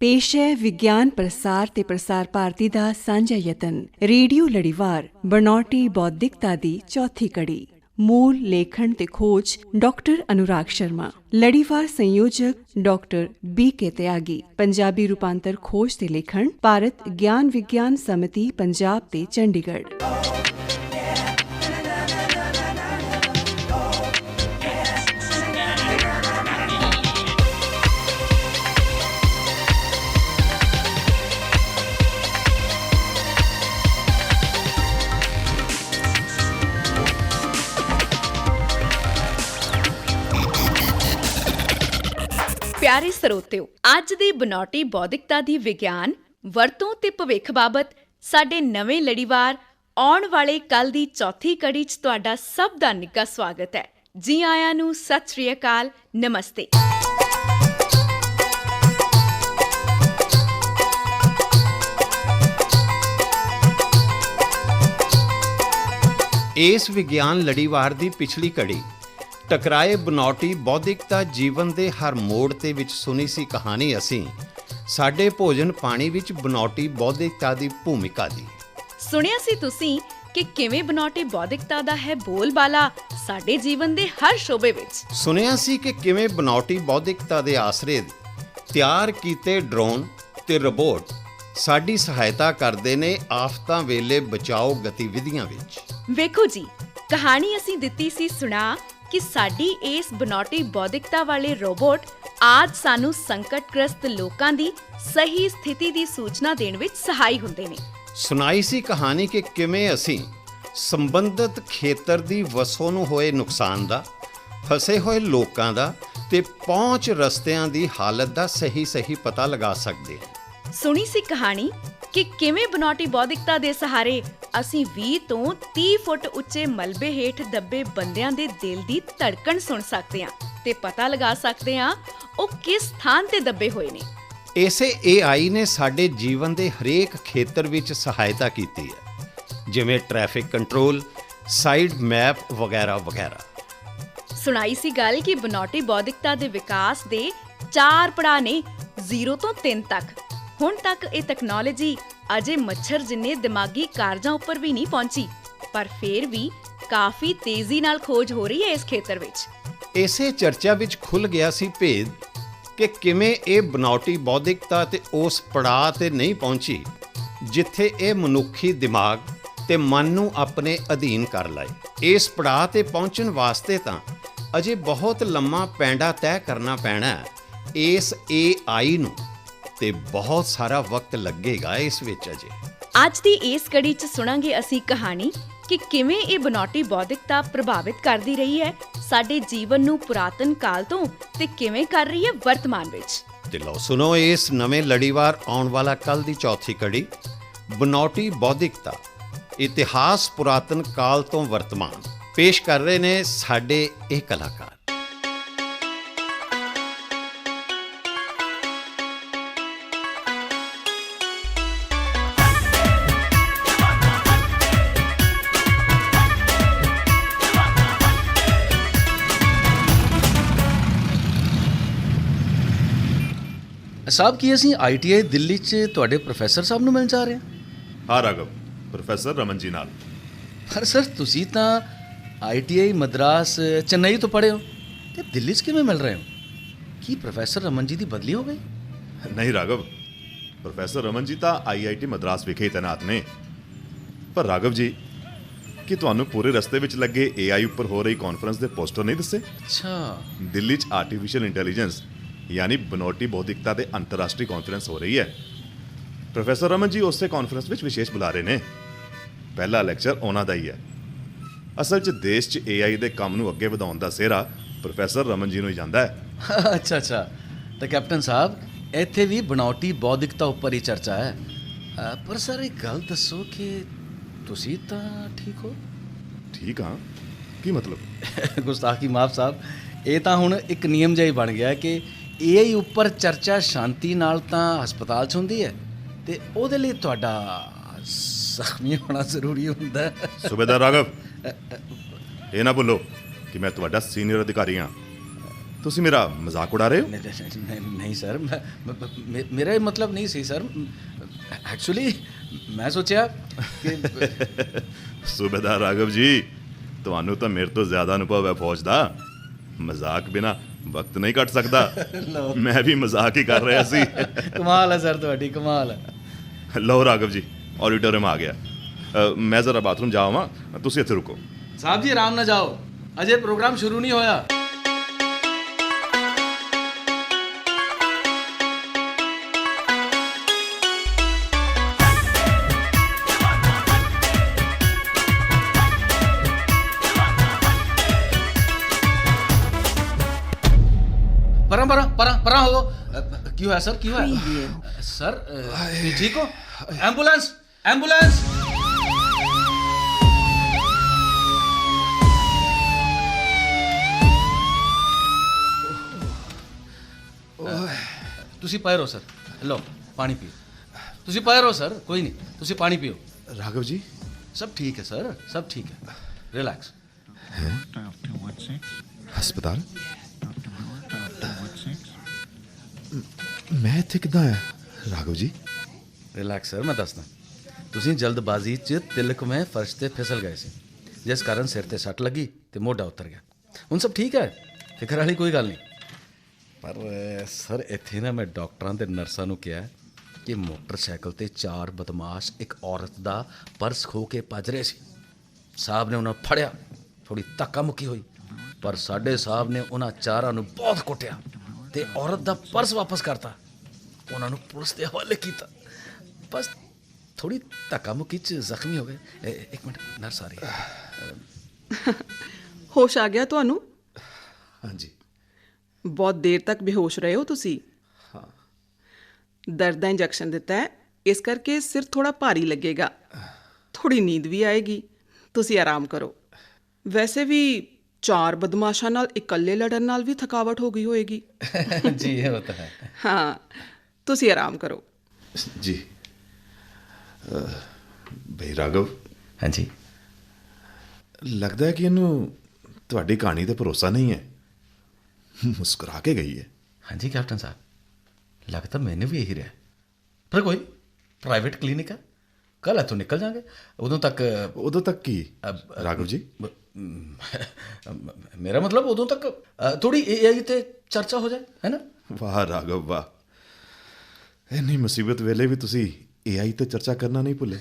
पेश है विज्ञान प्रसार ते प्रसार भारती दा सांझा यतन रेडियो लड़ीवार बनौटी बौद्धिकता दी चौथी कड़ी। मूल लेखन ते खोज डॉक्टर अनुराग शर्मा, लड़ीवार संयोजक डॉक्टर BK त्यागी, पंजाबी रूपांतर खोज ते लेखन भारत ज्ञान विज्ञान समिति पंजाब ते चंडीगढ़। ਪਿਆਰੇ ਸਰੋਤਿਓ, ਅੱਜ ਦੀ ਬਨੌਟੀ ਬੌਧਿਕਤਾ ਦੀ ਵਿਗਿਆਨ ਵਰਤੋਂ ਤੇ ਭਵਿੱਖ ਬਾਬਤ ਸਾਡੇ ਨਵੇਂ ਲੜੀਵਾਰ ਆਉਣ ਵਾਲੇ ਕੱਲ ਦੀ ਚੌਥੀ ਕੜੀ 'ਚ ਤੁਹਾਡਾ ਸਭ ਦਾ ਨਿੱਘਾ ਸਵਾਗਤ ਹੈ। ਜੀ ਆਇਆਂ ਨੂੰ, ਸਤਿ ਸ੍ਰੀ ਅਕਾਲ, ਨਮਸਤੇ। ਇਸ ਵਿਗਿਆਨ ਲੜੀਵਾਰ ਦੀ ਪਿਛਲੀ ਕੜੀ ਟਕਰਾਏ ਬਨੌਟੀ ਬੌਧਿਕਤਾ ਜੀਵਨ ਦੇ ਹਰ ਮੋੜ ਤੇ ਵਿੱਚ ਸੁਣੀ ਸੀ ਕਹਾਣੀ ਅਸੀਂ ਸਾਡੇ ਭੋਜਨ ਪਾਣੀ ਵਿੱਚ ਬਨੌਟੀ ਬੌਧਿਕਤਾ ਦੀ ਭੂਮਿਕਾ ਦੀ। ਸੁਣਿਆ ਸੀ ਤੁਸੀਂ ਕਿ ਕਿਵੇਂ ਬਨੌਟੀ ਬੌਧਿਕਤਾ ਦਾ ਹੈ ਬੋਲਬਾਲਾ ਸਾਡੇ ਜੀਵਨ ਦੇ ਹਰ ਸ਼ੋਬੇ ਵਿੱਚ। ਸੁਣਿਆ ਸੀ ਕਿ ਕਿਵੇਂ ਬਨੌਟੀ ਬੌਧਿਕਤਾ ਦੇ ਆਸਰੇ ਤਿਆਰ ਕੀਤੇ ਡਰੋਨ ਤੇ ਰੋਬੋਟ ਸਾਡੀ ਸਹਾਇਤਾ ਕਰਦੇ ਨੇ ਆਫਤਾਂ ਵੇਲੇ ਬਚਾਓ ਗਤੀਵਿਧੀਆਂ ਵਿੱਚ। ਵੇਖੋ ਜੀ, ਕਹਾਣੀ ਅਸੀਂ ਦਿੱਤੀ ਸੀ ਸੁਣਾ ਕਿ ਸਾਡੀ ਇਸ ਬਨੌਟੀ ਬੌਧਿਕਤਾ ਵਾਲੇ ਰੋਬੋਟ ਆਜ ਸਾਨੂੰ ਸੰਕਟਗ੍ਰਸਤ ਲੋਕਾਂ ਦੀ ਸਹੀ ਸਥਿਤੀ ਦੀ ਸੂਚਨਾ ਦੇਣ ਵਿੱਚ ਸਹਾਈ ਹੁੰਦੇ ਨੇ। ਸੁਣਾਈ ਸੀ ਕਹਾਣੀ ਕਿ ਕਿਵੇਂ ਅਸੀਂ ਸੰਬੰਧਿਤ ਖੇਤਰ ਦੀ ਵਸੋਂ ਨੂੰ ਹੋਏ ਨੁਕਸਾਨ ਦਾ, ਫਸੇ ਹੋਏ ਲੋਕਾਂ ਦਾ ਤੇ ਪਹੁੰਚ ਰਸਤਿਆਂ ਦੀ ਹਾਲਤ ਦਾ ਸਹੀ ਪਤਾ ਲਗਾ ਸਕਦੇ ਹਾਂ। ਸੁਣੀ ਸੀ ਕਹਾਣੀ ਕਿ ਕਿਵੇਂ ਬਨੌਟੀ ਬੌਧਿਕਤਾ ਦੇ ਸਹਾਰੇ ਅਸੀਂ 20 ਤੋਂ 30 ਫੁੱਟ ਉੱਚੇ ਮਲਬੇ ਹੇਠ ਦੱਬੇ ਬੰਦਿਆਂ ਦੇ ਦਿਲ ਦੀ ਧੜਕਣ ਸੁਣ ਸਕਦੇ ਹਾਂ ਤੇ ਪਤਾ ਲਗਾ ਸਕਦੇ ਹਾਂ ਉਹ ਕਿਸ ਥਾਂ ਤੇ ਦੱਬੇ ਹੋਏ ਨੇ। ਇਸੇ AI ਨੇ ਸਾਡੇ ਜੀਵਨ ਦੇ ਹਰੇਕ ਖੇਤਰ ਵਿੱਚ ਸਹਾਇਤਾ ਕੀਤੀ ਹੈ, ਜਿਵੇਂ ਟ੍ਰੈਫਿਕ ਕੰਟਰੋਲ, ਸਾਈਡ ਮੈਪ ਵਗੈਰਾ ਵਗੈਰਾ। ਸੁਣਾਈ ਸੀ ਗੱਲ ਕਿ ਬਨੌਟੀ ਬੌਧਿਕਤਾ ਦੇ ਵਿਕਾਸ ਦੇ 4 ਪੜਾਅ ਨੇ, 0 ਤੋਂ 3 ਤੱਕ। ਹੁਣ ਤੱਕ ਇਹ ਤਕਨਾਲੋਜੀ ਅਜੇ ਮੱਛਰ ਜਿੰਨੇ ਦਿਮਾਗੀ ਕਾਰਜਾਂ ਉੱਪਰ ਵੀ ਨਹੀਂ ਪਹੁੰਚੀ, ਪਰ ਫਿਰ ਵੀ ਕਾਫੀ ਤੇਜ਼ੀ ਨਾਲ ਖੋਜ ਹੋ ਰਹੀ ਹੈ ਇਸ ਖੇਤਰ ਵਿੱਚ। ਇਸੇ ਚਰਚਾ ਵਿੱਚ ਖੁੱਲ੍ਹ ਗਿਆ ਸੀ ਭੇਦ ਕਿ ਕਿਵੇਂ ਇਹ ਬਨੌਟੀ ਬੌਧਿਕਤਾ ਤੇ ਉਸ ਪੜਾਅ ਤੇ ਨਹੀਂ ਪਹੁੰਚੀ ਜਿੱਥੇ ਇਹ ਮਨੁੱਖੀ ਦਿਮਾਗ ਤੇ ਮਨ ਨੂੰ ਆਪਣੇ ਅਧੀਨ ਕਰ ਲਏ। ਇਸ ਪੜਾਅ ਤੇ ਪਹੁੰਚਣ ਵਾਸਤੇ ਤਾਂ ਅਜੇ ਬਹੁਤ ਲੰਮਾ ਪੈਂਡਾ ਤੈਅ ਕਰਨਾ ਪੈਣਾ ਹੈ ਇਸ AI ਨੂੰ, ਤੇ ਬਹੁਤ ਸਾਰਾ ਵਕਤ ਲੱਗੇਗਾ ਇਸ ਵਿੱਚ ਅਜੇ। ਅੱਜ ਦੀ ਇਸ ਕੜੀ 'ਚ ਸੁਣਾਂਗੇ ਅਸੀਂ ਕਹਾਣੀ ਕਿ ਕਿਵੇਂ ਇਹ ਬਨੌਟੀ ਬੌਧਿਕਤਾ ਪ੍ਰਭਾਵਿਤ ਕਰਦੀ ਰਹੀ ਹੈ ਸਾਡੇ ਜੀਵਨ ਨੂੰ ਪੁਰਾਤਨ ਕਾਲ ਤੋਂ ਤੇ ਕਿਵੇਂ ਕਰ ਰਹੀ ਹੈ ਵਰਤਮਾਨ ਵਿੱਚ। ਤੇ ਲਓ ਸੁਣੋ ਇਸ ਨਵੇਂ ਲੜੀਵਾਰ ਆਉਣ ਵਾਲਾ ਕੱਲ ਦੀ ਚੌਥੀ ਕੜੀ, ਬਨੌਟੀ ਬੌਧਿਕਤਾ ਇਤਿਹਾਸ ਪੁਰਾਤਨ ਕਾਲ ਤੋਂ ਵਰਤਮਾਨ। ਪੇਸ਼ ਕਰ ਰਹੇ ਨੇ ਸਾਡੇ ਇਹ ਕਲਾਕਾਰ। ਸਾਹਿਬ, ਕੀ ਅਸੀਂ ITI ਦਿੱਲੀ 'ਚ ਤੁਹਾਡੇ ਪ੍ਰੋਫੈਸਰ ਸਾਹਿਬ ਨੂੰ ਮਿਲਣ ਜਾ ਰਹੇ ਹਾਂ? ਹਾਂ ਰਾਘਵ, ਪ੍ਰੋਫੈਸਰ ਰਮਨ ਜੀ ਨਾਲ। ਪਰ ਸਰ, ਤੁਸੀਂ ਤਾਂ ITI ਮਦਰਾਸ ਚੇਨਈ ਤੋਂ ਪੜ੍ਹੇ ਹੋ ਤੇ ਦਿੱਲੀ 'ਚ ਕਿਵੇਂ ਮਿਲ ਰਹੇ ਹੋ? ਕੀ ਪ੍ਰੋਫੈਸਰ ਰਮਨ ਜੀ ਦੀ ਬਦਲੀ ਹੋ ਗਈ? ਨਹੀਂ ਰਾਘਵ, ਪ੍ਰੋਫੈਸਰ ਰਮਨ ਜੀ ਤਾਂ IIT ਮਦਰਾਸ ਵਿਖੇ ਹੀ ਤੈਨਾਤ ਨੇ। ਪਰ ਰਾਘਵ ਜੀ, ਕੀ ਤੁਹਾਨੂੰ ਪੂਰੇ ਰਸਤੇ ਵਿੱਚ ਲੱਗੇ AI ਉੱਪਰ ਹੋ ਰਹੀ ਕਾਨਫਰੰਸ ਦੇ ਪੋਸਟਰ ਨਹੀਂ ਦੱਸੇ? ਅੱਛਾ। ਦਿੱਲੀ 'ਚ ਆਰਟੀਫਿਸ਼ੀਅਲ ਇੰਟੈਲੀਜੈਂਸ ਯਾਨੀ ਬਨੌਟੀ ਬੌਧਿਕਤਾ ਦੇ ਅੰਤਰਰਾਸ਼ਟਰੀ ਕਾਨਫਰੰਸ ਹੋ ਰਹੀ ਹੈ। ਪ੍ਰੋਫੈਸਰ ਰਮਨ ਜੀ ਉਸੇ ਕਾਨਫਰੰਸ ਵਿੱਚ ਵਿਸ਼ੇਸ਼ ਬੁਲਾਰੇ ਨੇ। ਪਹਿਲਾ ਲੈਕਚਰ ਉਹਨਾਂ ਦਾ ਹੀ ਹੈ। ਅਸਲ 'ਚ ਦੇਸ਼ 'ਚ AI ਦੇ ਕੰਮ ਨੂੰ ਅੱਗੇ ਵਧਾਉਣ ਦਾ ਸਿਹਰਾ ਪ੍ਰੋਫੈਸਰ ਰਮਨ ਜੀ ਨੂੰ ਹੀ ਜਾਂਦਾ ਹੈ। ਅੱਛਾ। ਤਾਂ ਕੈਪਟਨ ਸਾਹਿਬ, ਇੱਥੇ ਵੀ ਬਨੌਟੀ ਬੌਧਿਕਤਾ ਉੱਪਰ ਹੀ ਚਰਚਾ ਹੈ। ਪਰ ਸਰ, ਇੱਕ ਗੱਲ ਦੱਸੋ ਕਿ ਤੁਸੀਂ ਤਾਂ ਠੀਕ ਹੋ? ਠੀਕ ਹਾਂ? ਕੀ ਮਤਲਬ? ਗੁਸਤਾਖੀ ਮਾਫ ਸਾਹਿਬ, ਇਹ ਤਾਂ ਹੁਣ ਇੱਕ ਨਿਯਮ ਜਿਹਾ ਹੀ ਬਣ ਗਿਆ ਕਿ AI ਉੱਪਰ ਚਰਚਾ ਸ਼ਾਂਤੀ ਨਾਲ ਤਾਂ ਹਸਪਤਾਲ 'ਚ ਹੁੰਦੀ ਹੈ ਤੇ ਉਹਦੇ ਲਈ ਤੁਹਾਡਾ ਜ਼ਖਮੀ ਹੋਣਾ ਜ਼ਰੂਰੀ ਹੁੰਦਾ ਹੈ। ਸੂਬੇਦਾਰ ਰਾਘਵ, ਇਹ ਨਾ ਭੁੱਲੋ ਕਿ ਮੈਂ ਤੁਹਾਡਾ ਸੀਨੀਅਰ ਅਧਿਕਾਰੀ ਹਾਂ। ਤੁਸੀਂ ਮੇਰਾ ਮਜ਼ਾਕ ਉਡਾ ਰਹੇ ਹੋ? नहीं सर मेरा ये मतलब नहीं सी सर। एक्चुअली मैं सोचा कि ਸੂਬੇਦਾਰ ਰਾਘਵ ਜੀ, ਤੁਹਾਨੂੰ ਤਾਂ ਮੇਰੇ ਤੋਂ ਜ਼ਿਆਦਾ ਅਨੁਭਵ ਹੈ ਫੌਜ ਦਾ। ਮਜ਼ਾਕ ਬਿਨਾ ਵਕਤ ਨਹੀਂ ਕੱਟ ਸਕਦਾ। ਮੈਂ ਵੀ ਮਜ਼ਾਕ ਹੀ ਕਰ ਰਿਹਾ ਸੀ। कमाल है सर, ਤੁਹਾਡੀ कमाल है। ਲਓ ਰਾਘਵ ਜੀ, ਆਡੀਟੋਰੀਅਮ ਆ ਗਿਆ। ਮੈਂ ਜ਼ਰਾ ਬਾਥਰੂਮ ਜਾਵਾਂ, ਤੁਸੀਂ ਇੱਥੇ ਰੁਕੋ। साहब जी आराम ना जाओ, अजय प्रोग्राम शुरू नहीं होया। परा हो। क्यों है सर, क्यों है सर? ठीक हो? Ambulance ambulance. ਤੁਸੀਂ ਪਏ ਰਹੋ ਸਰ, ਲਓ ਪਾਣੀ ਪੀਓ। ਤੁਸੀਂ ਪਏ ਰਹੋ ਸਰ, ਕੋਈ ਨਹੀਂ, ਤੁਸੀਂ ਪਾਣੀ ਪੀਓ। ਰਾਘਵ ਜੀ, सब ठीक है सर, सब ठीक है, रिलैक्स। ਹਸਪਤਾਲ? ਮੈਂ ਇੱਥੇ ਕਿੱਦਾਂ ਆਇਆ ਰਾਘਵ ਜੀ? ਰਿਲੈਕਸ ਸਰ, ਮੈਂ ਦੱਸਦਾ। ਤੁਸੀਂ ਜਲਦਬਾਜ਼ੀ 'ਚ ਤਿਲਕਮੈ ਫਰਸ਼ ਤੇ ਫਿਸਲ ਗਏ ਸੀ, ਜਿਸ ਕਾਰਨ ਸਿਰ ਤੇ ਸੱਟ ਲੱਗੀ ਤੇ ਮੋਢਾ ਉਤਰ ਗਿਆ। ਹੁਣ ਸਭ ਠੀਕ ਹੈ, ਫਿਕਰ ਵਾਲੀ ਕੋਈ ਗੱਲ ਨਹੀਂ। ਪਰ ਸਰ ਇੱਥੇ ਨਾ ਮੈਂ ਡਾਕਟਰਾਂ ਤੇ ਨਰਸਾਂ ਨੂੰ ਕਿਹਾ ਕਿ ਮੋਟਰਸਾਈਕਲ ਤੇ 4 ਬਦਮਾਸ਼ ਇੱਕ ਔਰਤ ਦਾ ਪਰਸ ਖੋ ਕੇ ਭੱਜ ਰਹੇ ਸੀ। ਸਾਹਿਬ ਨੇ ਉਹਨਾਂ ਨੂੰ ਫੜਿਆ, ਥੋੜੀ ਧੱਕਾ ਮੁੱਕੀ ਹੋਈ, ਪਰ ਸਾਡੇ ਸਾਹਿਬ ਨੇ ਉਹਨਾਂ ਚਾਰਾਂ ਨੂੰ ਬਹੁਤ ਕੁੱਟਿਆ ਤੇ ਔਰਤ ਦਾ ਪਰਸ ਵਾਪਸ ਕਰਤਾ, ਉਹਨਾਂ ਨੂੰ ਪੁਲਿਸ ਦੇ ਹਵਾਲੇ ਕੀਤਾ। ਬਸ ਥੋੜੀ ਧੱਕਾ ਮੁੱਕੀ 'ਚ ਜ਼ਖਮੀ ਹੋ ਗਏ। ਇੱਕ ਮਿੰਟ, ਨਰਸ ਆ ਰਹੀ ਹੈ। ਹੋਸ਼ ਆ ਗਿਆ ਤੁਹਾਨੂੰ? ਹਾਂਜੀ। ਬਹੁਤ ਦੇਰ ਤੱਕ ਬੇਹੋਸ਼ ਰਹੇ ਹੋ ਤੁਸੀਂ। ਹਾਂ। ਦਰਦ ਦਾ ਇੰਜੈਕਸ਼ਨ ਦਿੱਤਾ ਹੈ, ਇਸ ਕਰਕੇ ਸਿਰ ਥੋੜਾ ਭਾਰੀ ਲੱਗੇਗਾ, ਥੋੜੀ ਨੀਂਦ ਵੀ ਆਏਗੀ। ਤੁਸੀਂ ਆਰਾਮ ਕਰੋ। ਵੈਸੇ ਵੀ 4 ਬਦਮਾਸ਼ਾਂ ਨਾਲ ਇਕੱਲੇ ਲੜਨ ਨਾਲ ਵੀ ਥਕਾਵਟ ਹੋ ਗਈ ਹੋਏਗੀ। ਜੀ ਇਹ ਹੋਤਾ ਹੈ। ਹਾਂ, ਤੁਸੀਂ ਆਰਾਮ ਕਰੋ। ਜੀ ਬਈ ਰਾਘਵ, ਹਾਂਜੀ, ਲੱਗਦਾ ਹੈ ਕਿ ਇਹਨੂੰ ਤੁਹਾਡੀ ਕਹਾਣੀ ਤੇ ਭਰੋਸਾ ਨਹੀਂ ਹੈ। ਮੁਸਕਰਾ ਕੇ ਗਈ ਹੈ। ਹਾਂਜੀ ਕੈप्टन साहब, लगता मैंने भी यही रहा, पर कोई प्राइवेट क्लिनिक है, कल इतों निकल जाएंगे। ਉਦੋਂ ਤੱਕ ਕੀ ਰਾਘਵ ਜੀ? मेरा मतलब उदों तक थोड़ी AI ਤੇ ਚਰਚਾ ਹੋ ਜਾਏ, ਹੈ ਨਾ? ਵਾਹ ਰਾਘਵ ਵਾਹ, ਇੰਨੀ ਮੁਸੀਬਤ ਵੇਲੇ ਵੀ ਤੁਸੀਂ AI ਤੇ ਚਰਚਾ ਕਰਨਾ ਨਹੀਂ ਭੁੱਲੇ।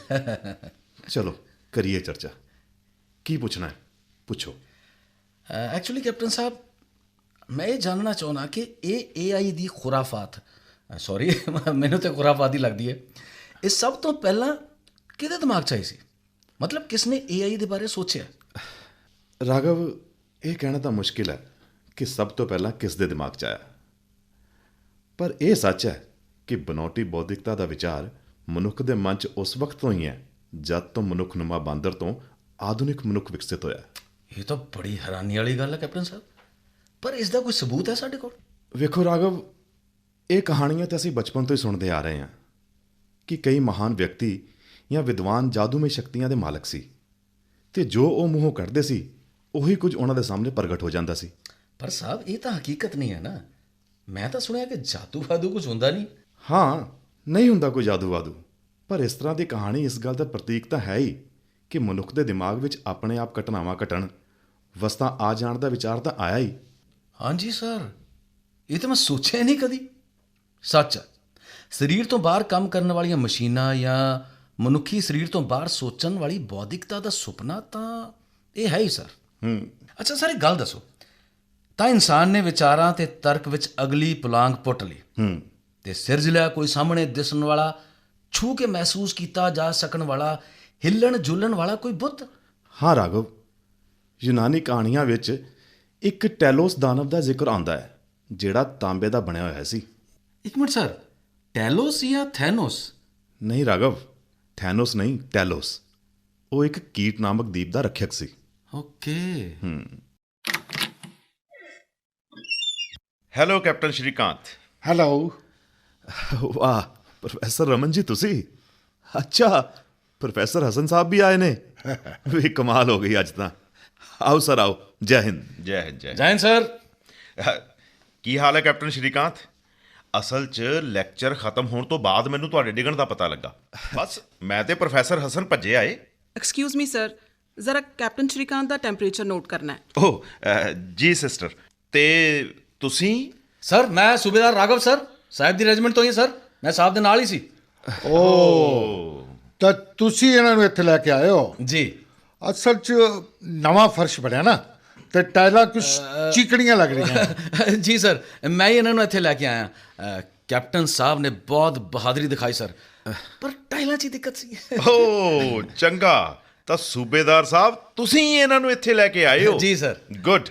ਚਲੋ ਕਰੀਏ ਚਰਚਾ। ਕੀ ਪੁੱਛਣਾ ਹੈ, ਪੁੱਛੋ। एक्चुअली कैप्टन साहब, मैं ये जानना चाहना कि ये AI ਦੀ ਖੁਰਾਫਾਤ, ਸੌਰੀ ਮੈਨੂੰ ਤੇ ਖੁਰਾਫਾਤ ਹੀ ਲੱਗਦੀ ਹੈ, ਇਹ ਸਭ ਤੋਂ ਪਹਿਲਾਂ ਕਿਹਦੇ ਦਿਮਾਗ 'ਚ ਆਈ ਸੀ? ਮਤਲਬ ਕਿਸਨੇ AI ਦੇ ਬਾਰੇ ਸੋਚਿਆ? ਰਾਘਵ, ਇਹ ਕਹਿਣਾ ਤਾਂ ਮੁਸ਼ਕਿਲ ਹੈ ਕਿ ਸਭ ਤੋਂ ਪਹਿਲਾਂ ਕਿਸ ਦੇ ਦਿਮਾਗ 'ਚ ਆਇਆ, ਪਰ ਇਹ ਸੱਚ ਹੈ ਕਿ ਬਨੌਟੀ ਬੌਧਿਕਤਾ ਦਾ ਵਿਚਾਰ ਮਨੁੱਖ ਦੇ ਮਨ 'ਚ ਉਸ ਵਕਤ ਤੋਂ ਹੀ ਹੈ ਜਦ ਤੋਂ ਮਨੁੱਖਨੁਮਾ ਬਾਂਦਰ ਤੋਂ ਆਧੁਨਿਕ ਮਨੁੱਖ ਵਿਕਸਿਤ ਹੋਇਆ। ਇਹ ਤਾਂ ਬੜੀ ਹੈਰਾਨੀ ਵਾਲੀ ਗੱਲ ਹੈ ਕੈਪਟਨ ਸਾਹਿਬ, ਪਰ ਇਸ ਦਾ ਕੋਈ ਸਬੂਤ ਹੈ ਸਾਡੇ ਕੋਲ? ਵੇਖੋ ਰਾਘਵ, ਇਹ ਕਹਾਣੀਆਂ ਤਾਂ ਅਸੀਂ ਬਚਪਨ ਤੋਂ ਹੀ ਸੁਣਦੇ ਆ ਰਹੇ ਹਾਂ ਕਿ ਕਈ ਮਹਾਨ ਵਿਅਕਤੀ ਜਾਂ ਵਿਦਵਾਨ ਜਾਦੂਮਈ ਸ਼ਕਤੀਆਂ ਦੇ ਮਾਲਕ ਸੀ, ਤੇ ਜੋ ਉਹ ਮੂੰਹੋਂ ਕੱਢਦੇ ਸੀ ਉਹੀ ਕੁਝ ਉਹਨਾਂ ਦੇ ਸਾਹਮਣੇ ਪ੍ਰਗਟ ਹੋ ਜਾਂਦਾ ਸੀ। ਪਰ ਸਾਹਿਬ ਇਹ ਤਾਂ ਹਕੀਕਤ ਨਹੀਂ ਹੈ ਨਾ। ਮੈਂ ਤਾਂ ਸੁਣਿਆ ਕਿ ਜਾਦੂ ਵਾਦੂ ਕੁਝ ਹੁੰਦਾ ਨਹੀਂ। ਹਾਂ, ਨਹੀਂ ਹੁੰਦਾ ਕੋਈ ਜਾਦੂ ਵਾਦੂ, ਪਰ ਇਸ ਤਰ੍ਹਾਂ ਦੀ ਕਹਾਣੀ ਇਸ ਗੱਲ ਦਾ ਪ੍ਰਤੀਕ ਤਾਂ ਹੈ ਹੀ ਕਿ ਮਨੁੱਖ ਦੇ ਦਿਮਾਗ ਵਿੱਚ ਆਪਣੇ ਆਪ ਘਟਨਾਵਾਂ ਘਟਣ, ਵਸਤਾਂ ਆ ਜਾਣ ਦਾ ਵਿਚਾਰ ਤਾਂ ਆਇਆ ਹੀ। ਹਾਂਜੀ ਸਰ, ਇਹ ਤਾਂ ਮੈਂ ਸੋਚਿਆ ਨਹੀਂ ਕਦੀ। ਸੱਚ ਹੈ, ਸਰੀਰ ਤੋਂ ਬਾਹਰ ਕੰਮ ਕਰਨ ਵਾਲੀਆਂ ਮਸ਼ੀਨਾਂ ਜਾਂ ਮਨੁੱਖੀ ਸਰੀਰ ਤੋਂ ਬਾਹਰ ਸੋਚਣ ਵਾਲੀ ਬੌਧਿਕਤਾ ਦਾ ਸੁਪਨਾ ਤਾਂ ਇਹ ਹੈ ਹੀ ਸਰ। ਅੱਛਾ ਸਰ, ਇੱਕ ਗੱਲ ਦੱਸੋ, ਤਾਂ ਇਨਸਾਨ ਨੇ ਵਿਚਾਰਾਂ ਤੇ ਤਰਕ ਵਿੱਚ ਅਗਲੀ ਪੁਲਾਂਘ ਪੁੱਟ ਲਈ ਤੇ ਸਿਰਜ ਲਿਆ ਕੋਈ ਸਾਹਮਣੇ ਦਿਸਣ ਵਾਲਾ, ਛੂ ਕੇ ਮਹਿਸੂਸ ਕੀਤਾ ਜਾ ਸਕਣ ਵਾਲਾ, ਹਿੱਲਣ ਜੁਲਣ ਵਾਲਾ ਕੋਈ ਬੁੱਤ? ਹਾਂ ਰਾਘਵ, ਯੂਨਾਨੀ ਕਹਾਣੀਆਂ ਵਿੱਚ ਇੱਕ ਟੈਲੋਸ ਦਾਨਵ ਦਾ ਜ਼ਿਕਰ ਆਉਂਦਾ ਹੈ ਜਿਹੜਾ ਤਾਂਬੇ ਦਾ ਬਣਿਆ ਹੋਇਆ ਸੀ। ਇੱਕ ਮਿੰਟ ਸਰ, ਟੈਲੋਸ ਜਾਂ ਥੈਨੋਸ? ਨਹੀਂ ਰਾਘਵ, ਥੈਨੋਸ ਨਹੀਂ, ਟੈਲੋਸ। ਉਹ ਇੱਕ ਕੀਟ ਨਾਮਕ ਦੀਪ ਦਾ ਰੱਖਿਅਕ ਸੀ। Okay. Hello captain Srikanth. Hello. ਵਾਹ ਪ੍ਰੋਫੈਸਰ ਰਮਨ ਜੀ, ਤੁਸੀਂ? ਅੱਛਾ, ਪ੍ਰੋਫੈਸਰ ਹਸਨ ਸਾਹਿਬ ਵੀ ਆਏ ਨੇ। ਵੀ ਕਮਾਲ ਹੋ ਗਈ ਅੱਜ ਤਾਂ। ਆਓ ਸਰ ਆਓ। ਜੈ ਹਿੰਦ। ਜੈ ਹਿੰਦ। ਜੈ ਜੈਨ ਸਰ। ਕੀ ਹਾਲ ਹੈ ਕੈਪਟਨ ਸ਼੍ਰੀਕਾਂਤ? ਅਸਲ 'ਚ ਲੈਕਚਰ ਖਤਮ ਹੋਣ ਤੋਂ ਬਾਅਦ ਮੈਨੂੰ ਤੁਹਾਡੇ ਡਿੱਗਣ ਦਾ ਪਤਾ ਲੱਗਾ। ਬਸ ਮੈਂ ਤੇ ਪ੍ਰੋਫੈਸਰ ਹਸਨ ਭੱਜੇ ਆਏ। ਐਕਸਕਿਊਜ਼ ਮੀ ਸਰ, ਜ਼ਰਾ ਕੈਪਟਨ ਸ਼੍ਰੀਕਾਂਤ ਦਾ ਟੈਂਪਰੇਚਰ ਨੋਟ ਕਰਨਾ ਹੈ। ਓਹ ਜੀ ਸਿਸਟਰ। ਤੇ ਤੁਸੀਂ? ਸਰ ਮੈਂ ਸੂਬੇਦਾਰ ਰਾਘਵ ਸਰ, ਸਾਹਿਬ ਦੀ ਰੈਜੀਮੈਂਟ ਤੋਂ ਹੀ ਹਾਂ ਸਰ। ਮੈਂ ਸਾਹਿਬ ਦੇ ਨਾਲ ਹੀ ਸੀ। ਤਾਂ ਤੁਸੀਂ ਇਹਨਾਂ ਨੂੰ ਇੱਥੇ ਲੈ ਕੇ ਆਏ ਹੋ? ਜੀ ਅਸਲ 'ਚ ਨਵਾਂ ਫਰਸ਼ ਬਣਿਆ ਨਾ, ਤੇ ਟਾਇਲਾਂ ਕੁਛ ਚੀਕਣੀਆਂ ਲੱਗ ਰਹੀਆਂ। ਜੀ ਸਰ, ਮੈਂ ਹੀ ਇਹਨਾਂ ਨੂੰ ਇੱਥੇ ਲੈ ਕੇ ਆਇਆ। ਕੈਪਟਨ ਸਾਹਿਬ ਨੇ ਬਹੁਤ ਬਹਾਦਰੀ ਦਿਖਾਈ ਸਰ, ਪਰ ਟਾਈਲਾਂ 'ਚ ਹੀ ਦਿੱਕਤ ਸੀ। ਓ ਚੰਗਾ, ਤਾਂ ਸੂਬੇਦਾਰ ਸਾਹਿਬ ਤੁਸੀਂ ਹੀ ਇਹਨਾਂ ਨੂੰ ਇੱਥੇ ਲੈ ਕੇ ਆਏ ਹੋ? ਜੀ ਸਰ। ਗੁੱਡ।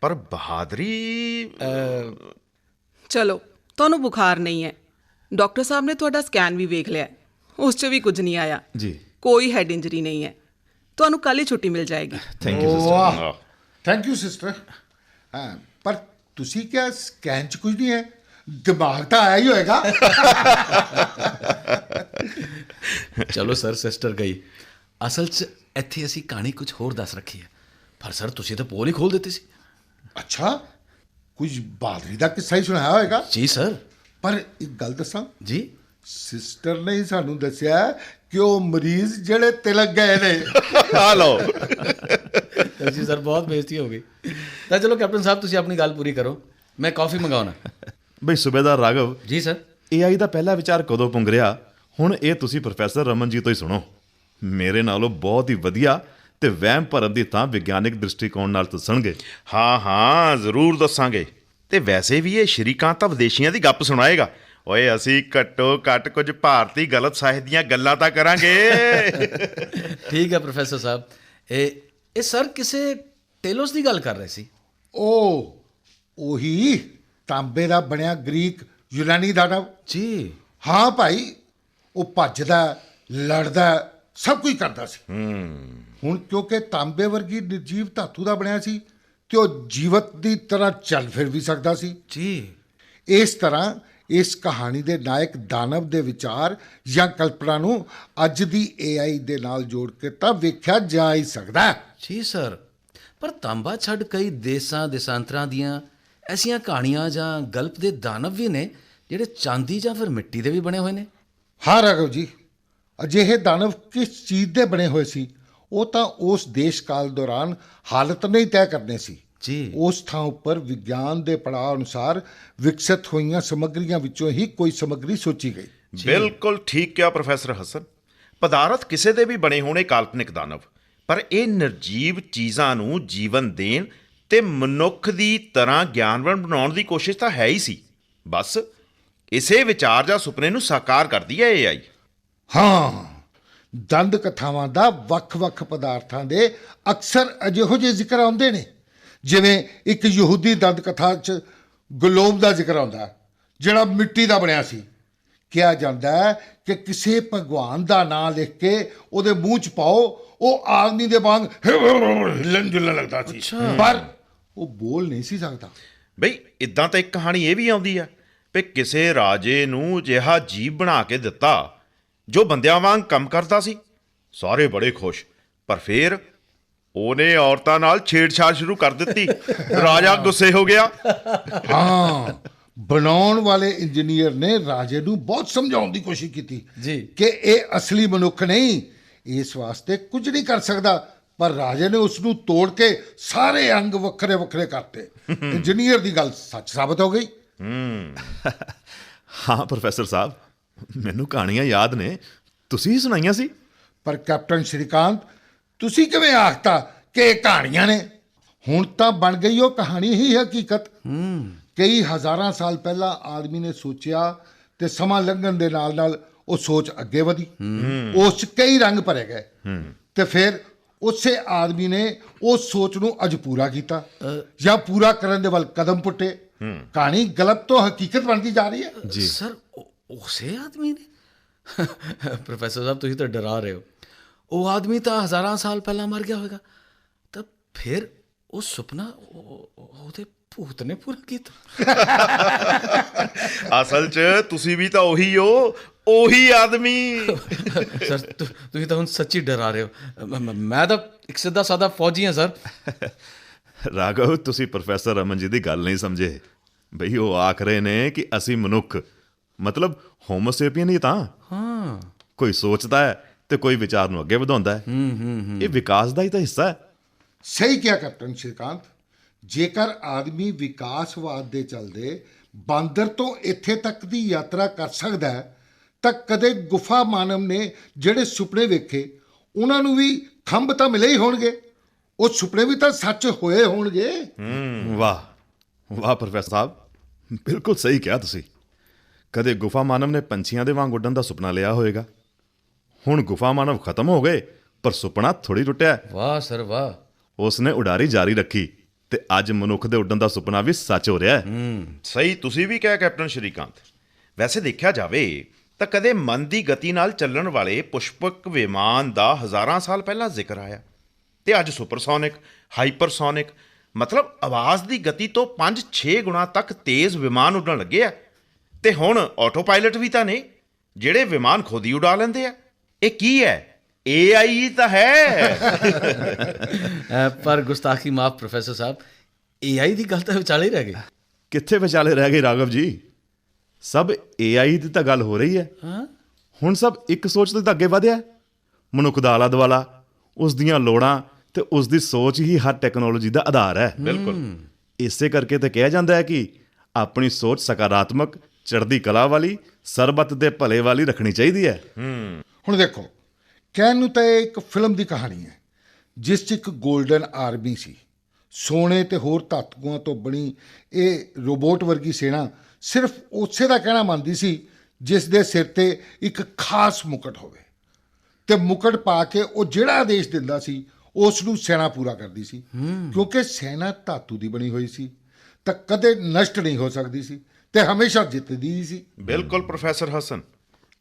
ਪਰ ਬਹਾਦਰੀ? ਚਲੋ, ਤੁਹਾਨੂੰ ਬੁਖਾਰ ਨਹੀਂ ਹੈ। ਡਾਕਟਰ ਸਾਹਿਬ ਨੇ ਤੁਹਾਡਾ ਸਕੈਨ ਵੀ ਵੇਖ ਲਿਆ, ਉਸ 'ਚ ਵੀ ਕੁਝ ਨਹੀਂ ਆਇਆ। ਜੀ। ਕੋਈ ਹੈਡ ਇੰਜਰੀ ਨਹੀਂ ਹੈ। ਤੁਹਾਨੂੰ ਕੱਲ੍ਹ ਹੀ ਛੁੱਟੀ ਮਿਲ ਜਾਏਗੀ। ਥੈਂਕ ਯੂ ਵਾਹ, ਸਿਸਟਰ। Thank you sister. ਹਾਂ, ਪਰ ਤੁਸੀਂ ਕਿਹਾ ਸਕੈਨ 'ਚ ਕੁਝ ਨਹੀਂ ਹੈ, ਦਿਮਾਗ ਤਾਂ ਆਇਆ ਹੀ ਹੋਏਗਾ। ਚਲੋ ਸਰ, ਸਿਸਟਰ ਗਈ। ਅਸਲ 'ਚ ਇੱਥੇ ਅਸੀਂ ਕਹਾਣੀ ਕੁਝ ਹੋਰ ਦੱਸ ਰੱਖੀ ਹੈ, ਪਰ ਸਰ ਤੁਸੀਂ ਤਾਂ ਪੋਲ ਹੀ ਖੋਲ ਦਿੱਤੀ ਸੀ। ਅੱਛਾ, ਕੁਝ ਬਹਾਦਰੀ ਦਾ ਕਿੱਸਾ ਹੀ ਸੁਣਾਇਆ ਹੋਏਗਾ। ਜੀ ਸਰ। ਪਰ ਇੱਕ ਗੱਲ ਦੱਸਾਂ, ਜੀ ਸਿਸਟਰ ਨੇ ਹੀ ਸਾਨੂੰ ਦੱਸਿਆ ਕਿ ਉਹ ਮਰੀਜ਼ ਜਿਹੜੇ ਤਿਲਕ ਗਏ ਨੇ। ਆ ਲਓ। ਜੀ ਸਰ, ਬਹੁਤ ਬੇਇੱਜ਼ਤੀ ਹੋ ਗਈ। ਤਾਂ ਚਲੋ ਕੈਪਟਨ ਸਾਹਿਬ, ਤੁਸੀਂ ਆਪਣੀ ਗੱਲ ਪੂਰੀ ਕਰੋ, ਮੈਂ ਕਾਫੀ ਮੰਗਾਉਣਾ। ਬਈ ਸੂਬੇਦਾਰ ਰਾਘਵ, ਜੀ ਸਰ। AI ਦਾ ਪਹਿਲਾ ਵਿਚਾਰ ਕਦੋਂ ਪੁੰਗਰਿਆ, ਹੁਣ ਇਹ ਤੁਸੀਂ ਪ੍ਰੋਫੈਸਰ ਰਮਨ ਜੀ ਤੋਂ ਹੀ ਸੁਣੋ। ਮੇਰੇ ਨਾਲੋਂ ਬਹੁਤ ਹੀ ਵਧੀਆ ਤੇ ਵਹਿਮ ਭਰਮ ਦੀ ਤਾਂ ਵਿਗਿਆਨਿਕ ਦ੍ਰਿਸ਼ਟੀਕੋਣ ਨਾਲ ਦੱਸਣਗੇ। ਹਾਂ ਜ਼ਰੂਰ ਦੱਸਾਂਗੇ। ਤੇ ਵੈਸੇ ਵੀ ਇਹ ਸ਼੍ਰੀਕਾਂਤ ਤਾਂ ਵਿਦੇਸ਼ੀਆਂ ਦੀ ਗੱਪ ਸੁਣਾਏਗਾ। ਓਏ ਅਸੀਂ ਘੱਟੋ ਘੱਟ ਕੁਝ ਭਾਰਤੀ ਗਲਤ ਸਾਹਿਤ ਦੀਆਂ ਗੱਲਾਂ ਤਾਂ ਕਰਾਂਗੇ। ਠੀਕ ਹੈ ਪ੍ਰੋਫੈਸਰ ਸਾਹਿਬ। ਇਹ ਸਰ ਕਿਸੇ ਟੇਲੋਸ ਦੀ ਗੱਲ ਕਰ ਰਹੇ ਸੀ? ਉਹੀ ਤਾਂਬੇ ਦਾ ਬਣਿਆ ਗ੍ਰੀਕ ਯੂਨਾਨੀ ਦਾਨਵ। ਜੀ ਹਾਂ ਭਾਈ, ਉਹ ਭੱਜਦਾ, ਲੜਦਾ, ਸਭ ਕੁਝ ਕਰਦਾ ਸੀ। ਹੁਣ ਕਿਉਂਕਿ ਤਾਂਬੇ ਵਰਗੀ ਨਿਰਜੀਵ ਧਾਤੂ ਦਾ ਬਣਿਆ ਸੀ, ਤੇ ਉਹ ਜੀਵਤ ਦੀ ਤਰ੍ਹਾਂ ਚੱਲ ਫਿਰ ਵੀ ਸਕਦਾ ਸੀ। ਜੀ। ਇਸ ਤਰ੍ਹਾਂ ਇਸ ਕਹਾਣੀ ਦੇ ਨਾਇਕ ਦਾਨਵ ਦੇ ਵਿਚਾਰ ਜਾਂ ਕਲਪਨਾ ਨੂੰ ਅੱਜ ਦੀ AI ਦੇ ਨਾਲ ਜੋੜ ਕੇ ਤਾਂ ਵੇਖਿਆ ਜਾ ਹੀ ਸਕਦਾ ਹੈ। ਜੀ ਸਰ, ਪਰ ਤਾਂਬਾ ਛੱਡ ਕਈ ਦੇਸਾਂਤਰਾਂ ਦੀਆਂ ਐਸੀਆਂ ਕਹਾਣੀਆਂ ਜਾਂ ਗਲਪ ਦੇ ਦਾਨਵ ਵੀ ਨੇ ਜਿਹੜੇ ਚਾਂਦੀ ਜਾਂ ਫਿਰ ਮਿੱਟੀ ਦੇ ਵੀ ਬਣੇ ਹੋਏ ਨੇ। ਹਾਂ ਰਾਘਵ ਜੀ, ਅਜਿਹੇ ਦਾਨਵ ਕਿਸ ਚੀਜ਼ ਦੇ ਬਣੇ ਹੋਏ ਸੀ, ਉਹ ਤਾਂ ਉਸ ਦੇਸ਼ ਕਾਲ ਦੌਰਾਨ ਹਾਲਤ ਨਹੀਂ ਤੈਅ ਕਰਨੇ ਸੀ। ਜੀ। ਉਸ ਥਾਂ ਉੱਪਰ ਵਿਗਿਆਨ ਦੇ ਪੜਾਅ ਅਨੁਸਾਰ ਵਿਕਸਿਤ ਹੋਈਆਂ ਸਮੱਗਰੀਆਂ ਵਿੱਚੋਂ ਹੀ ਕੋਈ ਸਮੱਗਰੀ ਸੋਚੀ ਗਈ। ਬਿਲਕੁਲ ਠੀਕ ਕਿਹਾ ਪ੍ਰੋਫੈਸਰ ਹਸਨ। ਪਦਾਰਥ ਕਿਸੇ ਦੇ ਵੀ ਬਣੇ ਹੋਣੇ ਕਾਲਪਨਿਕ ਦਾਨਵ, ਪਰ ਇਹ ਨਿਰਜੀਵ ਚੀਜ਼ਾਂ ਨੂੰ ਜੀਵਨ ਦੇਣ ਤੇ ਮਨੁੱਖ ਦੀ ਤਰ੍ਹਾਂ ਗਿਆਨਵਾਨ ਬਣਾਉਣ ਦੀ ਕੋਸ਼ਿਸ਼ ਤਾਂ ਹੈ ਹੀ ਸੀ। ਬਸ ਇਸੇ ਵਿਚਾਰ ਜਾਂ ਸੁਪਨੇ ਨੂੰ ਸਾਕਾਰ ਕਰਦੀ ਹੈ AI। ਹਾਂ, ਦੰਦ ਕਥਾਵਾਂ ਦਾ ਵੱਖ-ਵੱਖ ਪਦਾਰਥਾਂ ਦੇ ਅਕਸਰ ਅਜਿਹੋ ਜਿਹੇ ਜ਼ਿਕਰ ਆਉਂਦੇ ਨੇ, ਜਿਵੇਂ ਇੱਕ ਯਹੂਦੀ ਦੰਦ ਕਥਾ 'ਚ ਗਲੋਬ ਦਾ ਜ਼ਿਕਰ ਆਉਂਦਾ, ਜਿਹੜਾ ਮਿੱਟੀ ਦਾ ਬਣਿਆ ਸੀ। ਕਿਹਾ ਜਾਂਦਾ ਹੈ ਕਿ ਕਿਸੇ ਭਗਵਾਨ ਦਾ ਨਾਂ ਲਿਖ ਕੇ ਉਹਦੇ ਮੂੰਹ 'ਚ ਪਾਓ, ਉਹ ਆਦਮੀ ਦੇ ਵਾਂਗ ਹਿੱਲਣ ਜੁਲਣ ਲੱਗਦਾ ਸੀ, ਪਰ ਉਹ ਬੋਲ ਨਹੀਂ ਸੀ ਸਕਦਾ। ਬਈ ਇਦਾਂ ਤਾਂ ਇੱਕ ਕਹਾਣੀ ਇਹ ਵੀ ਆਉਂਦੀ ਆ ਵੀ ਕਿਸੇ ਰਾਜੇ ਨੂੰ ਅਜਿਹਾ ਜੀਵ ਬਣਾ ਕੇ ਦਿੱਤਾ ਜੋ ਬੰਦਿਆਂ ਵਾਂਗ ਕੰਮ ਕਰਦਾ ਸੀ। ਸਾਰੇ ਬੜੇ ਖੁਸ਼, ਪਰ ਫਿਰ ਉਹਨੇ ਔਰਤਾਂ ਨਾਲ ਛੇੜਛਾੜ ਸ਼ੁਰੂ ਕਰ ਦਿੱਤੀ। ਰਾਜਾ ਗੁੱਸੇ ਹੋ ਗਿਆ। ਹਾਂ, ਬਣਾਉਣ ਵਾਲੇ ਇੰਜੀਨੀਅਰ ਨੇ ਰਾਜੇ ਨੂੰ ਬਹੁਤ ਸਮਝਾਉਣ ਦੀ ਕੋਸ਼ਿਸ਼ ਕੀਤੀ ਜੀ ਕਿ ਇਹ ਅਸਲੀ ਮਨੁੱਖ ਨਹੀਂ, ਇਸ ਵਾਸਤੇ ਕੁਝ ਨਹੀਂ ਕਰ ਸਕਦਾ, ਪਰ ਰਾਜੇ ਨੇ ਉਸ ਨੂੰ ਤੋੜ ਕੇ ਸਾਰੇ ਅੰਗ ਵੱਖਰੇ ਵੱਖਰੇ ਕਰਤੇ। ਇੰਜੀਨੀਅਰ ਦੀ ਗੱਲ ਸੱਚ ਸਾਬਤ ਹੋ ਗਈ। ਹਾਂ ਪ੍ਰੋਫੈਸਰ ਸਾਹਿਬ, ਮੈਨੂੰ ਕਹਾਣੀਆਂ ਯਾਦ ਨੇ, ਤੁਸੀਂ ਹੀ ਸੁਣਾਈਆਂ ਸੀ। ਪਰ ਕੈਪਟਨ ਸ਼੍ਰੀਕਾਂਤ, ਤੁਸੀਂ ਕਿਵੇਂ ਆਖਤਾ ਕਿ ਇਹ ਕਹਾਣੀਆਂ ਨੇ? ਹੁਣ ਤਾਂ ਬਣ ਗਈ ਉਹ ਕਹਾਣੀ ਹੀ ਹਕੀਕਤ। ਕਈ ਹਜ਼ਾਰਾਂ ਸਾਲ ਪਹਿਲਾਂ ਆਦਮੀ ਨੇ ਸੋਚਿਆ, ਤੇ ਸਮਾਂ ਲੰਘਣ ਦੇ ਨਾਲ ਨਾਲ ਉਹ ਸੋਚ ਅੱਗੇ ਵਧੀ, ਉਸ 'ਚ ਕਈ ਰੰਗ ਭਰੇ ਗਏ, ਤੇ ਫਿਰ ਉਸੇ ਆਦਮੀ ਨੇ ਉਸ ਸੋਚ ਨੂੰ ਅੱਜ ਪੂਰਾ ਕੀਤਾ ਜਾਂ ਪੂਰਾ ਕਰਨ ਦੇ ਵੱਲ ਕਦਮ ਪੁੱਟੇ। ਕਹਾਣੀ ਗਲਪ ਤੋਂ ਹਕੀਕਤ ਬਣਦੀ ਜਾ ਰਹੀ ਹੈ। ਜੀ ਸਰ, ਉਸੇ ਆਦਮੀ ਨੇ? ਪ੍ਰੋਫੈਸਰ ਸਾਹਿਬ, ਤੁਸੀਂ ਤਾਂ ਡਰਾ ਰਹੇ ਹੋ। ਉਹ ਆਦਮੀ ਤਾਂ ਹਜ਼ਾਰਾਂ ਸਾਲ ਪਹਿਲਾਂ ਮਰ ਗਿਆ ਹੋਵੇਗਾ, ਤਾਂ ਫਿਰ ਉਹ ਸੁਪਨਾ ਉਹਦੇ ਭੂਤ ਨੇ ਪੂਰਾ ਕੀਤਾ। ਅਸਲ 'ਚ ਤੁਸੀਂ ਵੀ ਤਾਂ ਉਹੀ ਹੋ, ਉਹੀ ਆਦਮੀ। ਸਰ, ਤੁਸੀਂ ਤਾਂ ਹੁਣ ਸੱਚੀ ਡਰਾ ਰਹੇ ਹੋ। ਮੈਂ ਤਾਂ ਇੱਕ ਸਿੱਧਾ ਸਾਦਾ ਫੌਜੀ ਹਾਂ ਸਰ। ਰਾਘਵ, ਤੁਸੀਂ ਪ੍ਰੋਫੈਸਰ ਰਮਨ ਜੀ ਦੀ ਗੱਲ ਨਹੀਂ ਸਮਝੇ। ਬਈ ਉਹ ਆਖ ਰਹੇ ਨੇ ਕਿ ਅਸੀਂ ਮਨੁੱਖ ਮਤਲਬ ਹੋਮੋਸੇਪੀਅਨ ਹੀ ਤਾਂ ਹਾਂ ਕੋਈ ਸੋਚਦਾ ਹੈ ਤੇ ਕੋਈ ਵਿਚਾਰ ਨੂੰ ਅੱਗੇ ਵਧਾਉਂਦਾ ਹੈ। ਇਹ ਵਿਕਾਸ ਦਾ ਹੀ ਤਾਂ ਹਿੱਸਾ ਹੈ। ਸਹੀ ਕਿਹਾ ਕੈਪਟਨ ਸ਼੍ਰੀਕਾਂਤ। ਜੇਕਰ ਆਦਮੀ ਵਿਕਾਸਵਾਦ ਦੇ ਚੱਲਦੇ ਬਾਂਦਰ ਤੋਂ ਇੱਥੇ ਤੱਕ ਦੀ ਯਾਤਰਾ ਕਰ ਸਕਦਾ ਹੈ ਤਾਂ ਕਦੇ ਗੁਫਾ ਮਾਨਵ ਨੇ ਜਿਹੜੇ ਸੁਪਨੇ ਵੇਖੇ ਉਹਨਾਂ ਨੂੰ ਵੀ ਖੰਭ ਤਾਂ ਮਿਲੇ ਹੀ ਹੋਣਗੇ। ਉਹ ਸੁਪਨੇ ਵੀ ਤਾਂ ਸੱਚ ਹੋਏ ਹੋਣਗੇ। ਵਾਹ ਵਾਹ ਪ੍ਰੋਫੈਸਰ ਸਾਹਿਬ, ਬਿਲਕੁਲ ਸਹੀ ਕਿਹਾ ਤੁਸੀਂ। ਕਦੇ ਗੁਫਾ ਮਾਨਵ ਨੇ ਪੰਛੀਆਂ ਦੇ ਵਾਂਗ ਉੱਡਣ ਦਾ ਸੁਪਨਾ ਲਿਆ ਹੋਵੇਗਾ। ਹੁਣ ਗੁਫਾ ਮਾਨਵ ਖਤਮ ਹੋ ਗਏ ਪਰ ਸੁਪਨਾ ਥੋੜੀ ਟੁੱਟਿਆ। ਵਾਹ ਸਰ ਵਾਹ। ਉਸ ਨੇ ਉਡਾਰੀ ਜਾਰੀ ਰੱਖੀ ਤੇ ਅੱਜ ਮਨੁੱਖ ਦੇ ਉੱਡਣ ਦਾ ਸੁਪਨਾ ਵੀ ਸੱਚ ਹੋ ਰਿਹਾ ਹੈ। ਸਹੀ ਤੁਸੀਂ ਵੀ ਕਿਹਾ ਕੈਪਟਨ ਸ਼੍ਰੀਕਾਂਤ। ਵੈਸੇ ਦੇਖਿਆ ਜਾਵੇ ਤਾਂ ਕਦੇ ਮਨ ਦੀ ਗਤੀ ਨਾਲ ਚੱਲਣ ਵਾਲੇ ਪੁਸ਼ਪਕ ਵਿਮਾਨ ਦਾ ਹਜ਼ਾਰਾਂ ਸਾਲ ਪਹਿਲਾਂ ਜ਼ਿਕਰ ਆਇਆ ਤੇ ਅੱਜ ਸੁਪਰਸੋਨਿਕ, ਹਾਈਪਰਸੋਨਿਕ ਮਤਲਬ ਆਵਾਜ਼ ਦੀ ਗਤੀ ਤੋਂ 5-6 ਗੁਣਾ ਤੱਕ ਤੇਜ਼ ਵਿਮਾਨ ਉੱਡਣ ਲੱਗੇ ਆ। ਤੇ ਹੁਣ ਆਟੋ ਪਾਇਲਟ ਵੀ ਤਾਂ ਨੇ ਜਿਹੜੇ ਵਿਮਾਨ ਖੁਦ ਹੀ ਉਡਾ ਲੈਂਦੇ ਆ। ਇਹ ਕੀ ਹੈ? AI ਤਾਂ ਹੈ। ਪਰ ਗੁਸਤਾਖੀ ਮਾਫ ਪ੍ਰੋਫੈਸਰ ਸਾਹਿਬ, AI ਦੀ ਗੱਲ ਤਾਂ ਵਿਚਾਲੇ ਹੀ ਰਹਿ ਗਈ। ਕਿੱਥੇ ਵਿਚਾਲੇ ਰਹਿ ਗਏ ਰਾਘਵ ਜੀ? ਸਭ AI ਦੀ ਤਾਂ ਗੱਲ ਹੋ ਰਹੀ ਹੈ। ਹੁਣ ਸਭ ਇੱਕ ਸੋਚ ਤੋਂ ਤਾਂ ਅੱਗੇ ਵਧਿਆ। ਮਨੁੱਖ ਦਾ ਆਲਾ ਦੁਆਲਾ, ਉਸ ਦੀਆਂ ਲੋੜਾਂ ਤੇ ਉਸ ਦੀ ਸੋਚ ਹੀ ਹਰ ਟੈਕਨੋਲੋਜੀ ਦਾ ਆਧਾਰ ਹੈ। ਬਿਲਕੁਲ। ਇਸੇ ਕਰਕੇ ਤਾਂ ਕਿਹਾ ਜਾਂਦਾ ਹੈ ਕਿ ਆਪਣੀ ਸੋਚ ਸਕਾਰਾਤਮਕ, ਚੜ੍ਹਦੀ ਕਲਾ ਵਾਲੀ, ਸਰਬੱਤ ਦੇ ਭਲੇ ਵਾਲੀ ਰੱਖਣੀ ਚਾਹੀਦੀ ਹੈ। ਹੁਣ ਦੇਖੋ, ਕਹਿਣ ਨੂੰ ਤਾਂ ਇਹ ਇੱਕ ਫਿਲਮ ਦੀ ਕਹਾਣੀ ਹੈ ਜਿਸ 'ਚ ਇੱਕ ਗੋਲਡਨ ਆਰਮੀ ਸੀ। ਸੋਨੇ ਤੇ ਹੋਰ ਧਾਤੂਆਂ ਤੋਂ ਬਣੀ ਇਹ ਰੋਬੋਟ ਵਰਗੀ ਸੈਨਾ ਸਿਰਫ ਉਸੇ ਦਾ ਕਹਿਣਾ ਮੰਨਦੀ ਸੀ ਜਿਸ ਦੇ ਸਿਰ ਤੇ ਇੱਕ ਖਾਸ ਮੁਕਟ ਹੋਵੇ ਤੇ ਮੁਕਟ ਪਾ ਕੇ ਉਹ ਜਿਹੜਾ ਆਦੇਸ਼ ਦਿੰਦਾ ਸੀ ਉਸ ਨੂੰ ਸੈਨਾ ਪੂਰਾ ਕਰਦੀ ਸੀ। ਕਿਉਂਕਿ ਸੈਨਾ ਧਾਤੂ ਦੀ ਬਣੀ ਹੋਈ ਸੀ ਤਾਂ ਕਦੇ ਨਸ਼ਟ ਨਹੀਂ ਹੋ ਸਕਦੀ ਸੀ ਤੇ ਹਮੇਸ਼ਾ ਜਿੱਤਦੀ ਹੀ ਸੀ। ਬਿਲਕੁਲ ਪ੍ਰੋਫੈਸਰ ਹਸਨ।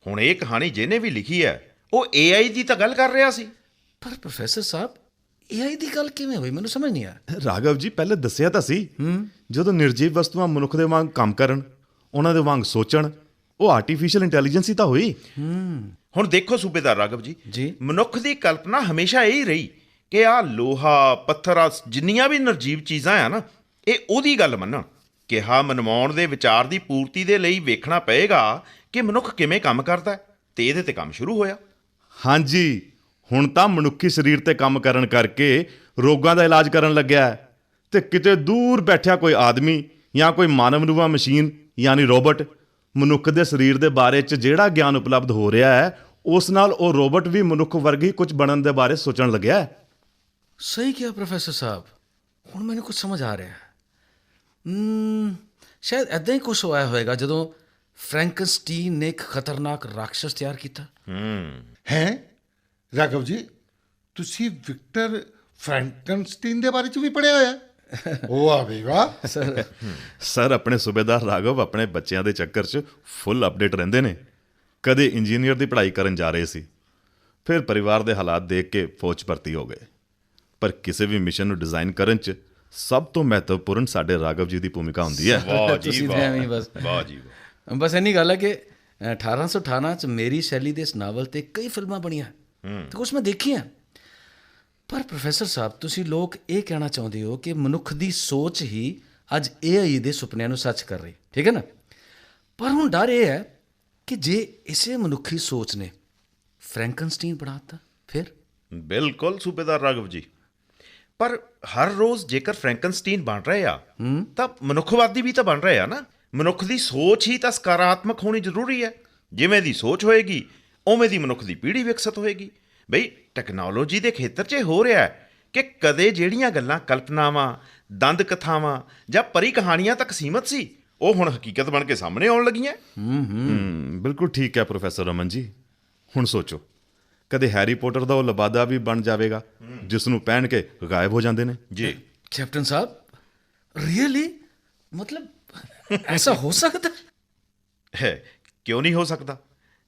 ਹੁਣ ਇਹ ਕਹਾਣੀ ਜਿਹਨੇ ਵੀ ਲਿਖੀ ਹੈ ਉਹ AI ਦੀ ਤਾਂ ਗੱਲ ਕਰ ਰਿਹਾ ਸੀ। ਪਰ ਪ੍ਰੋਫੈਸਰ ਸਾਹਿਬ, AI ਦੀ ਗੱਲ ਕਿਵੇਂ ਹੋਈ? ਮੈਨੂੰ ਸਮਝ ਨਹੀਂ ਆਇਆ। ਰਾਘਵ ਜੀ ਪਹਿਲੇ ਦੱਸਿਆ ਤਾਂ ਸੀ, ਜਦੋਂ ਨਿਰਜੀਵ ਵਸਤੂਆਂ ਮਨੁੱਖ ਦੇ ਵਾਂਗ ਕੰਮ ਕਰਨ, ਉਹਨਾਂ ਦੇ ਵਾਂਗ ਸੋਚਣ, ਉਹ ਆਰਟੀਫੀਸ਼ੀਅਲ ਇੰਟੈਲੀਜੈਂਸ ਹੀ ਤਾਂ ਹੋਈ। ਹੁਣ ਦੇਖੋ ਸੂਬੇਦਾਰ ਰਾਘਵ ਜੀ। ਜੀ, ਮਨੁੱਖ ਦੀ ਕਲਪਨਾ ਹਮੇਸ਼ਾ ਇਹੀ ਰਹੀ ਕਿ ਆਹ ਲੋਹਾ, ਪੱਥਰ, ਜਿੰਨੀਆਂ ਵੀ ਨਿਰਜੀਵ ਚੀਜ਼ਾਂ ਆ ਨਾ, ਇਹ ਉਹਦੀ ਗੱਲ ਮੰਨਣ। ਕਿਹਾ ਮਨਵਾਉਣ ਦੇ ਵਿਚਾਰ ਦੀ ਪੂਰਤੀ ਦੇ ਲਈ ਵੇਖਣਾ ਪਏਗਾ ਕਿ ਮਨੁੱਖ ਕਿਵੇਂ ਕੰਮ ਕਰਦਾ ਹੈ ਤੇ ਇਹਦੇ ਤੇ ਕੰਮ ਸ਼ੁਰੂ ਹੋਇਆ। ਹਾਂਜੀ, ਹੁਣ ਤਾਂ ਮਨੁੱਖੀ ਸਰੀਰ ਤੇ ਕੰਮ ਕਰਨ ਕਰਕੇ ਰੋਗਾਂ ਦਾ ਇਲਾਜ ਕਰਨ ਲੱਗਿਆ ਹੈ ਤੇ ਕਿਤੇ ਦੂਰ ਬੈਠਿਆ ਕੋਈ ਆਦਮੀ ਜਾਂ ਕੋਈ ਮਾਨਵ-ਨੂਆ ਮਸ਼ੀਨ ਯਾਨੀ ਰੋਬੋਟ ਮਨੁੱਖ ਦੇ ਸਰੀਰ ਦੇ ਬਾਰੇ 'ਚ ਜਿਹੜਾ ਗਿਆਨ ਉਪਲਬਧ ਹੋ ਰਿਹਾ ਹੈ ਉਸ ਨਾਲ ਉਹ ਰੋਬੋਟ ਵੀ ਮਨੁੱਖ ਵਰਗੀ ਕੁਝ ਬਣਨ ਦੇ ਬਾਰੇ ਸੋਚਣ ਲੱਗਿਆ ਹੈ। ਸਹੀ ਕਿਹਾ ਪ੍ਰੋਫੈਸਰ ਸਾਹਿਬ। ਹੁਣ ਮੈਨੂੰ ਕੁਝ ਸਮਝ ਆ ਰਿਹਾ। ਸ਼ਾਇਦ ਐਦਾਂ ਹੀ ਕੁਝ ਹੋਇਆ ਹੋਵੇਗਾ ਜਦੋਂ ਫ੍ਰੈਂਕਨਸਟੀਨ ਨੇ ਇੱਕ ਖਤਰਨਾਕ ਰਾਖਸ਼ ਤਿਆਰ ਕੀਤਾ। ਹੈ ਰਾਘਵ ਜੀ, ਤੁਸੀਂ ਵਿਕਟਰ ਫ੍ਰੈਂਕਨਸਟੀਨ ਦੇ ਬਾਰੇ 'ਚ ਵੀ ਪੜ੍ਹਿਆ ਹੋਇਆ? ਵਾਹ ਬਈ ਵਾਹ। ਸਰ ਆਪਣੇ ਸੂਬੇਦਾਰ ਰਾਘਵ ਆਪਣੇ ਬੱਚਿਆਂ ਦੇ ਚੱਕਰ 'ਚ ਫੁੱਲ ਅਪਡੇਟ ਰਹਿੰਦੇ ਨੇ। ਕਦੇ ਇੰਜੀਨੀਅਰ ਦੀ ਪੜ੍ਹਾਈ ਕਰਨ ਜਾ ਰਹੇ ਸੀ, ਫਿਰ ਪਰਿਵਾਰ ਦੇ ਹਾਲਾਤ ਦੇਖ ਕੇ ਫੌਜ 'ਚ ਭਰਤੀ ਹੋ ਗਏ। ਪਰ ਕਿਸੇ ਵੀ ਮਿਸ਼ਨ ਨੂੰ ਡਿਜ਼ਾਈਨ ਕਰਨ 'ਚ ਸਭ ਤੋਂ ਮਹੱਤਵਪੂਰਨ ਸਾਡੇ ਰਾਘਵ ਜੀ ਦੀ ਭੂਮਿਕਾ ਹੁੰਦੀ ਹੈ। ਵਾਹ ਜੀ ਤੁਸੀਂ ਤਾਂ ਐਵੇਂ ਹੀ ਬਸ। ਵਾਹ ਜੀ ਵਾਹ। ਬਸ ਇੰਨੀ ਗੱਲ ਹੈ ਕਿ 1818 ਚ ਮੇਰੀ ਸ਼ੈਲੀ ਦੇ ਇਸ ਨਾਵਲ ਤੇ ਕਈ ਫਿਲਮਾਂ ਬਣੀਆਂ ਤੇ ਕੁਛ ਮੈਂ ਦੇਖੀਆਂ। ਪਰ ਪ੍ਰੋਫੈਸਰ ਸਾਹਿਬ, ਤੁਸੀਂ ਲੋਕ ਇਹ ਕਹਿਣਾ ਚਾਹੁੰਦੇ ਹੋ ਕਿ ਮਨੁੱਖ ਦੀ ਸੋਚ ਹੀ ਅੱਜ AI ਦੇ ਸੁਪਨਿਆਂ ਨੂੰ ਸੱਚ ਕਰ ਰਹੀ, ਠੀਕ ਹੈ ਨਾ? ਪਰ ਹੁਣ ਡਰ ਇਹ ਹੈ ਕਿ ਜੇ ਇਸੇ ਮਨੁੱਖੀ ਸੋਚ ਨੇ ਫ੍ਰੈਂਕਨਸਟੀਨ ਬਣਾਤਾ ਫਿਰ? ਬਿਲਕੁਲ ਸੂਬੇਦਾਰ ਰਾਘਵ ਜੀ। ਪਰ ਹਰ ਰੋਜ਼ ਜੇਕਰ ਫ੍ਰੈਂਕਨਸਟੀਨ ਬਣ ਰਹੇ ਆ ਤਾਂ ਮਨੁੱਖਵਾਦੀ ਵੀ ਤਾਂ ਬਣ ਰਹੇ ਆ ਨਾ। ਮਨੁੱਖ ਦੀ ਸੋਚ ਹੀ ਤਾਂ ਸਕਾਰਾਤਮਕ ਹੋਣੀ ਜ਼ਰੂਰੀ ਹੈ। ਜਿਵੇਂ ਦੀ ਸੋਚ ਹੋਏਗੀ ਉਵੇਂ ਦੀ ਮਨੁੱਖ ਦੀ ਪੀੜ੍ਹੀ ਵਿਕਸਿਤ ਹੋਏਗੀ। ਬਈ ਟੈਕਨੋਲੋਜੀ ਦੇ ਖੇਤਰ 'ਚ ਹੋ ਰਿਹਾ ਹੈ ਕਿ ਕਦੇ ਜਿਹੜੀਆਂ ਗੱਲਾਂ ਕਲਪਨਾਵਾਂ, ਦੰਦ ਕਥਾਵਾਂ ਜਾਂ ਪਰੀ ਕਹਾਣੀਆਂ ਤੱਕ ਸੀਮਤ ਸੀ, ਉਹ ਹੁਣ ਹਕੀਕਤ ਬਣ ਕੇ ਸਾਹਮਣੇ ਆਉਣ ਲੱਗੀਆਂ। ਬਿਲਕੁਲ ਠੀਕ ਹੈ ਪ੍ਰੋਫੈਸਰ ਰਮਨ ਜੀ। ਹੁਣ ਸੋਚੋ, ਕਦੇ ਹੈਰੀ ਪੋਟਰ ਦਾ ਉਹ ਲਬਾਦਾ ਵੀ ਬਣ ਜਾਵੇਗਾ ਜਿਸ ਨੂੰ ਪਹਿਨ ਕੇ ਗਾਇਬ ਹੋ ਜਾਂਦੇ ਨੇ। ਜੀ ਕੈਪਟਨ ਸਾਹਿਬ, ਰੀਅਲੀ? ਮਤਲਬ ਐਸਾ ਹੋ ਸਕਦਾ ਹੈ? ਕਿਉਂ ਨਹੀਂ ਹੋ ਸਕਦਾ?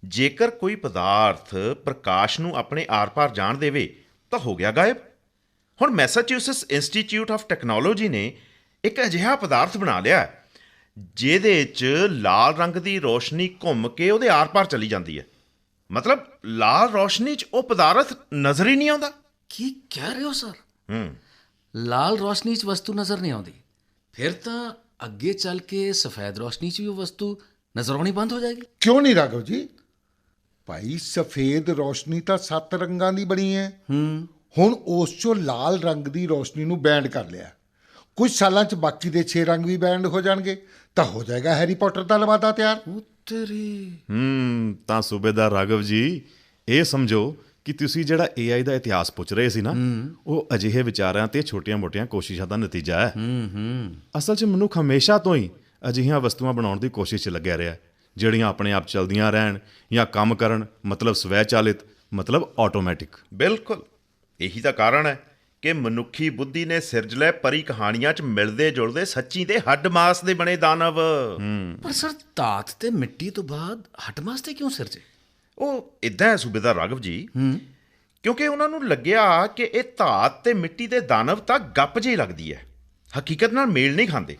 ਜੇਕਰ ਕੋਈ ਪਦਾਰਥ ਪ੍ਰਕਾਸ਼ ਨੂੰ ਆਪਣੇ ਆਰ-ਪਾਰ ਜਾਣ ਦੇਵੇ ਤਾਂ ਹੋ ਗਿਆ ਗਾਇਬ। ਹੁਣ ਮੈਸਾਚਿਊਸੈਟਸ ਇੰਸਟੀਚਿਊਟ ਆਫ ਟੈਕਨੋਲੋਜੀ ਨੇ ਇੱਕ ਅਜਿਹਾ ਪਦਾਰਥ ਬਣਾ ਲਿਆ ਜਿਹਦੇ 'ਚ ਲਾਲ ਰੰਗ ਦੀ ਰੋਸ਼ਨੀ ਘੁੰਮ ਕੇ ਉਹਦੇ ਆਰ-ਪਾਰ ਚਲੀ ਜਾਂਦੀ ਹੈ। ਮਤਲਬ ਲਾਲ ਰੋਸ਼ਨੀ 'ਚ ਉਹ ਪਦਾਰਥ ਨਜ਼ਰ ਹੀ ਨਹੀਂ ਆਉਂਦਾ। ਕੀ ਕਹਿ ਰਹੇ ਹੋ ਸਰ? ਲਾਲ ਰੋਸ਼ਨੀ 'ਚ ਵਸਤੂ ਨਜ਼ਰ ਨਹੀਂ ਆਉਂਦੀ? ਫਿਰ ਤਾਂ ਅੱਗੇ ਚੱਲ ਕੇ ਸਫੈਦ ਰੋਸ਼ਨੀ 'ਚ ਵੀ ਉਹ ਵਸਤੂ ਨਜ਼ਰ ਆਉਣੀ ਬੰਦ ਹੋ ਜਾਏਗੀ। ਕਿਉਂ ਨਹੀਂ ਰਾਘਵ ਜੀ? ਭਾਈ ਸਫੇਦ ਰੋਸ਼ਨੀ ਤਾਂ 7 ਰੰਗਾਂ ਦੀ ਬਣੀ ਹੈ। ਹੁਣ ਉਸ ਚੋਂ ਲਾਲ ਰੰਗ ਦੀ ਰੋਸ਼ਨੀ ਨੂੰ ਬੈਂਡ ਕਰ ਲਿਆ। ਕੁਝ ਸਾਲਾਂ 'ਚ ਬਾਕੀ ਦੇ 6 ਰੰਗ ਵੀ ਬੈਂਡ ਹੋ ਜਾਣਗੇ ਤਾਂ ਹੋ ਜਾਏਗਾ ਹੈਰੀ ਪੋਟਰ ਦਾ ਲਵਾਦਾ ਤਿਆਰ। ਤਾਂ ਸੂਬੇਦਾਰ ਰਾਘਵ ਜੀ, ਇਹ ਸਮਝੋ ਕਿ ਤੁਸੀਂ ਜਿਹੜਾ AI ਦਾ ਇਤਿਹਾਸ ਪੁੱਛ ਰਹੇ ਸੀ ਨਾ, ਉਹ ਅਜਿਹੇ ਵਿਚਾਰਾਂ ਤੇ ਛੋਟੀਆਂ-ਮੋਟੀਆਂ ਕੋਸ਼ਿਸ਼ਾਂ ਦਾ ਨਤੀਜਾ ਹੈ। ਅਸਲ 'ਚ ਮਨੁੱਖ ਹਮੇਸ਼ਾ ਤੋਂ ਹੀ ਅਜਿਹੀਆਂ ਵਸਤੂਆਂ ਬਣਾਉਣ ਦੀ ਕੋਸ਼ਿਸ਼ 'ਚ ਲੱਗਿਆ ਰਿਹਾ, ਜਿਹੜੀਆਂ ਆਪਣੇ ਆਪ ਚਲਦੀਆਂ ਰਹਿਣ ਜਾਂ ਕੰਮ ਕਰਨ, ਮਤਲਬ ਸਵੈ ਚਾਲਿਤ, ਮਤਲਬ ਆਟੋਮੈਟਿਕ। ਬਿਲਕੁਲ ਇਹੀ ਤਾਂ ਕਾਰਨ ਹੈ ਕਿ ਮਨੁੱਖੀ ਬੁੱਧੀ ਨੇ ਸਿਰਜ ਲਏ ਪਰੀ ਕਹਾਣੀਆਂ 'ਚ ਮਿਲਦੇ ਜੁਲਦੇ ਸੱਚੀ ਦੇ ਹੱਡ ਮਾਸ ਦੇ ਬਣੇ ਦਾਨਵ। ਪਰ ਸਰ, ਧਾਤ ਤੇ ਮਿੱਟੀ ਤੋਂ ਬਾਅਦ ਹੱਟਮਾਸ ਤੇ ਕਿਉਂ ਸਿਰਜੇ? ਉਹ ਇਦਾਂ ਹੈ ਸੂਬੇਦਾਰ ਰਾਘਵ ਜੀ, ਕਿਉਂਕਿ ਉਹਨਾਂ ਨੂੰ ਲੱਗਿਆ ਕਿ ਇਹ ਧਾਤ ਤੇ ਮਿੱਟੀ ਦੇ ਦਾਨਵ ਤਾਂ ਗੱਪ ਜਿਹੀ ਲੱਗਦੀ ਹੈ, ਹਕੀਕਤ ਨਾਲ ਮੇਲ ਨਹੀਂ ਖਾਂਦੇ।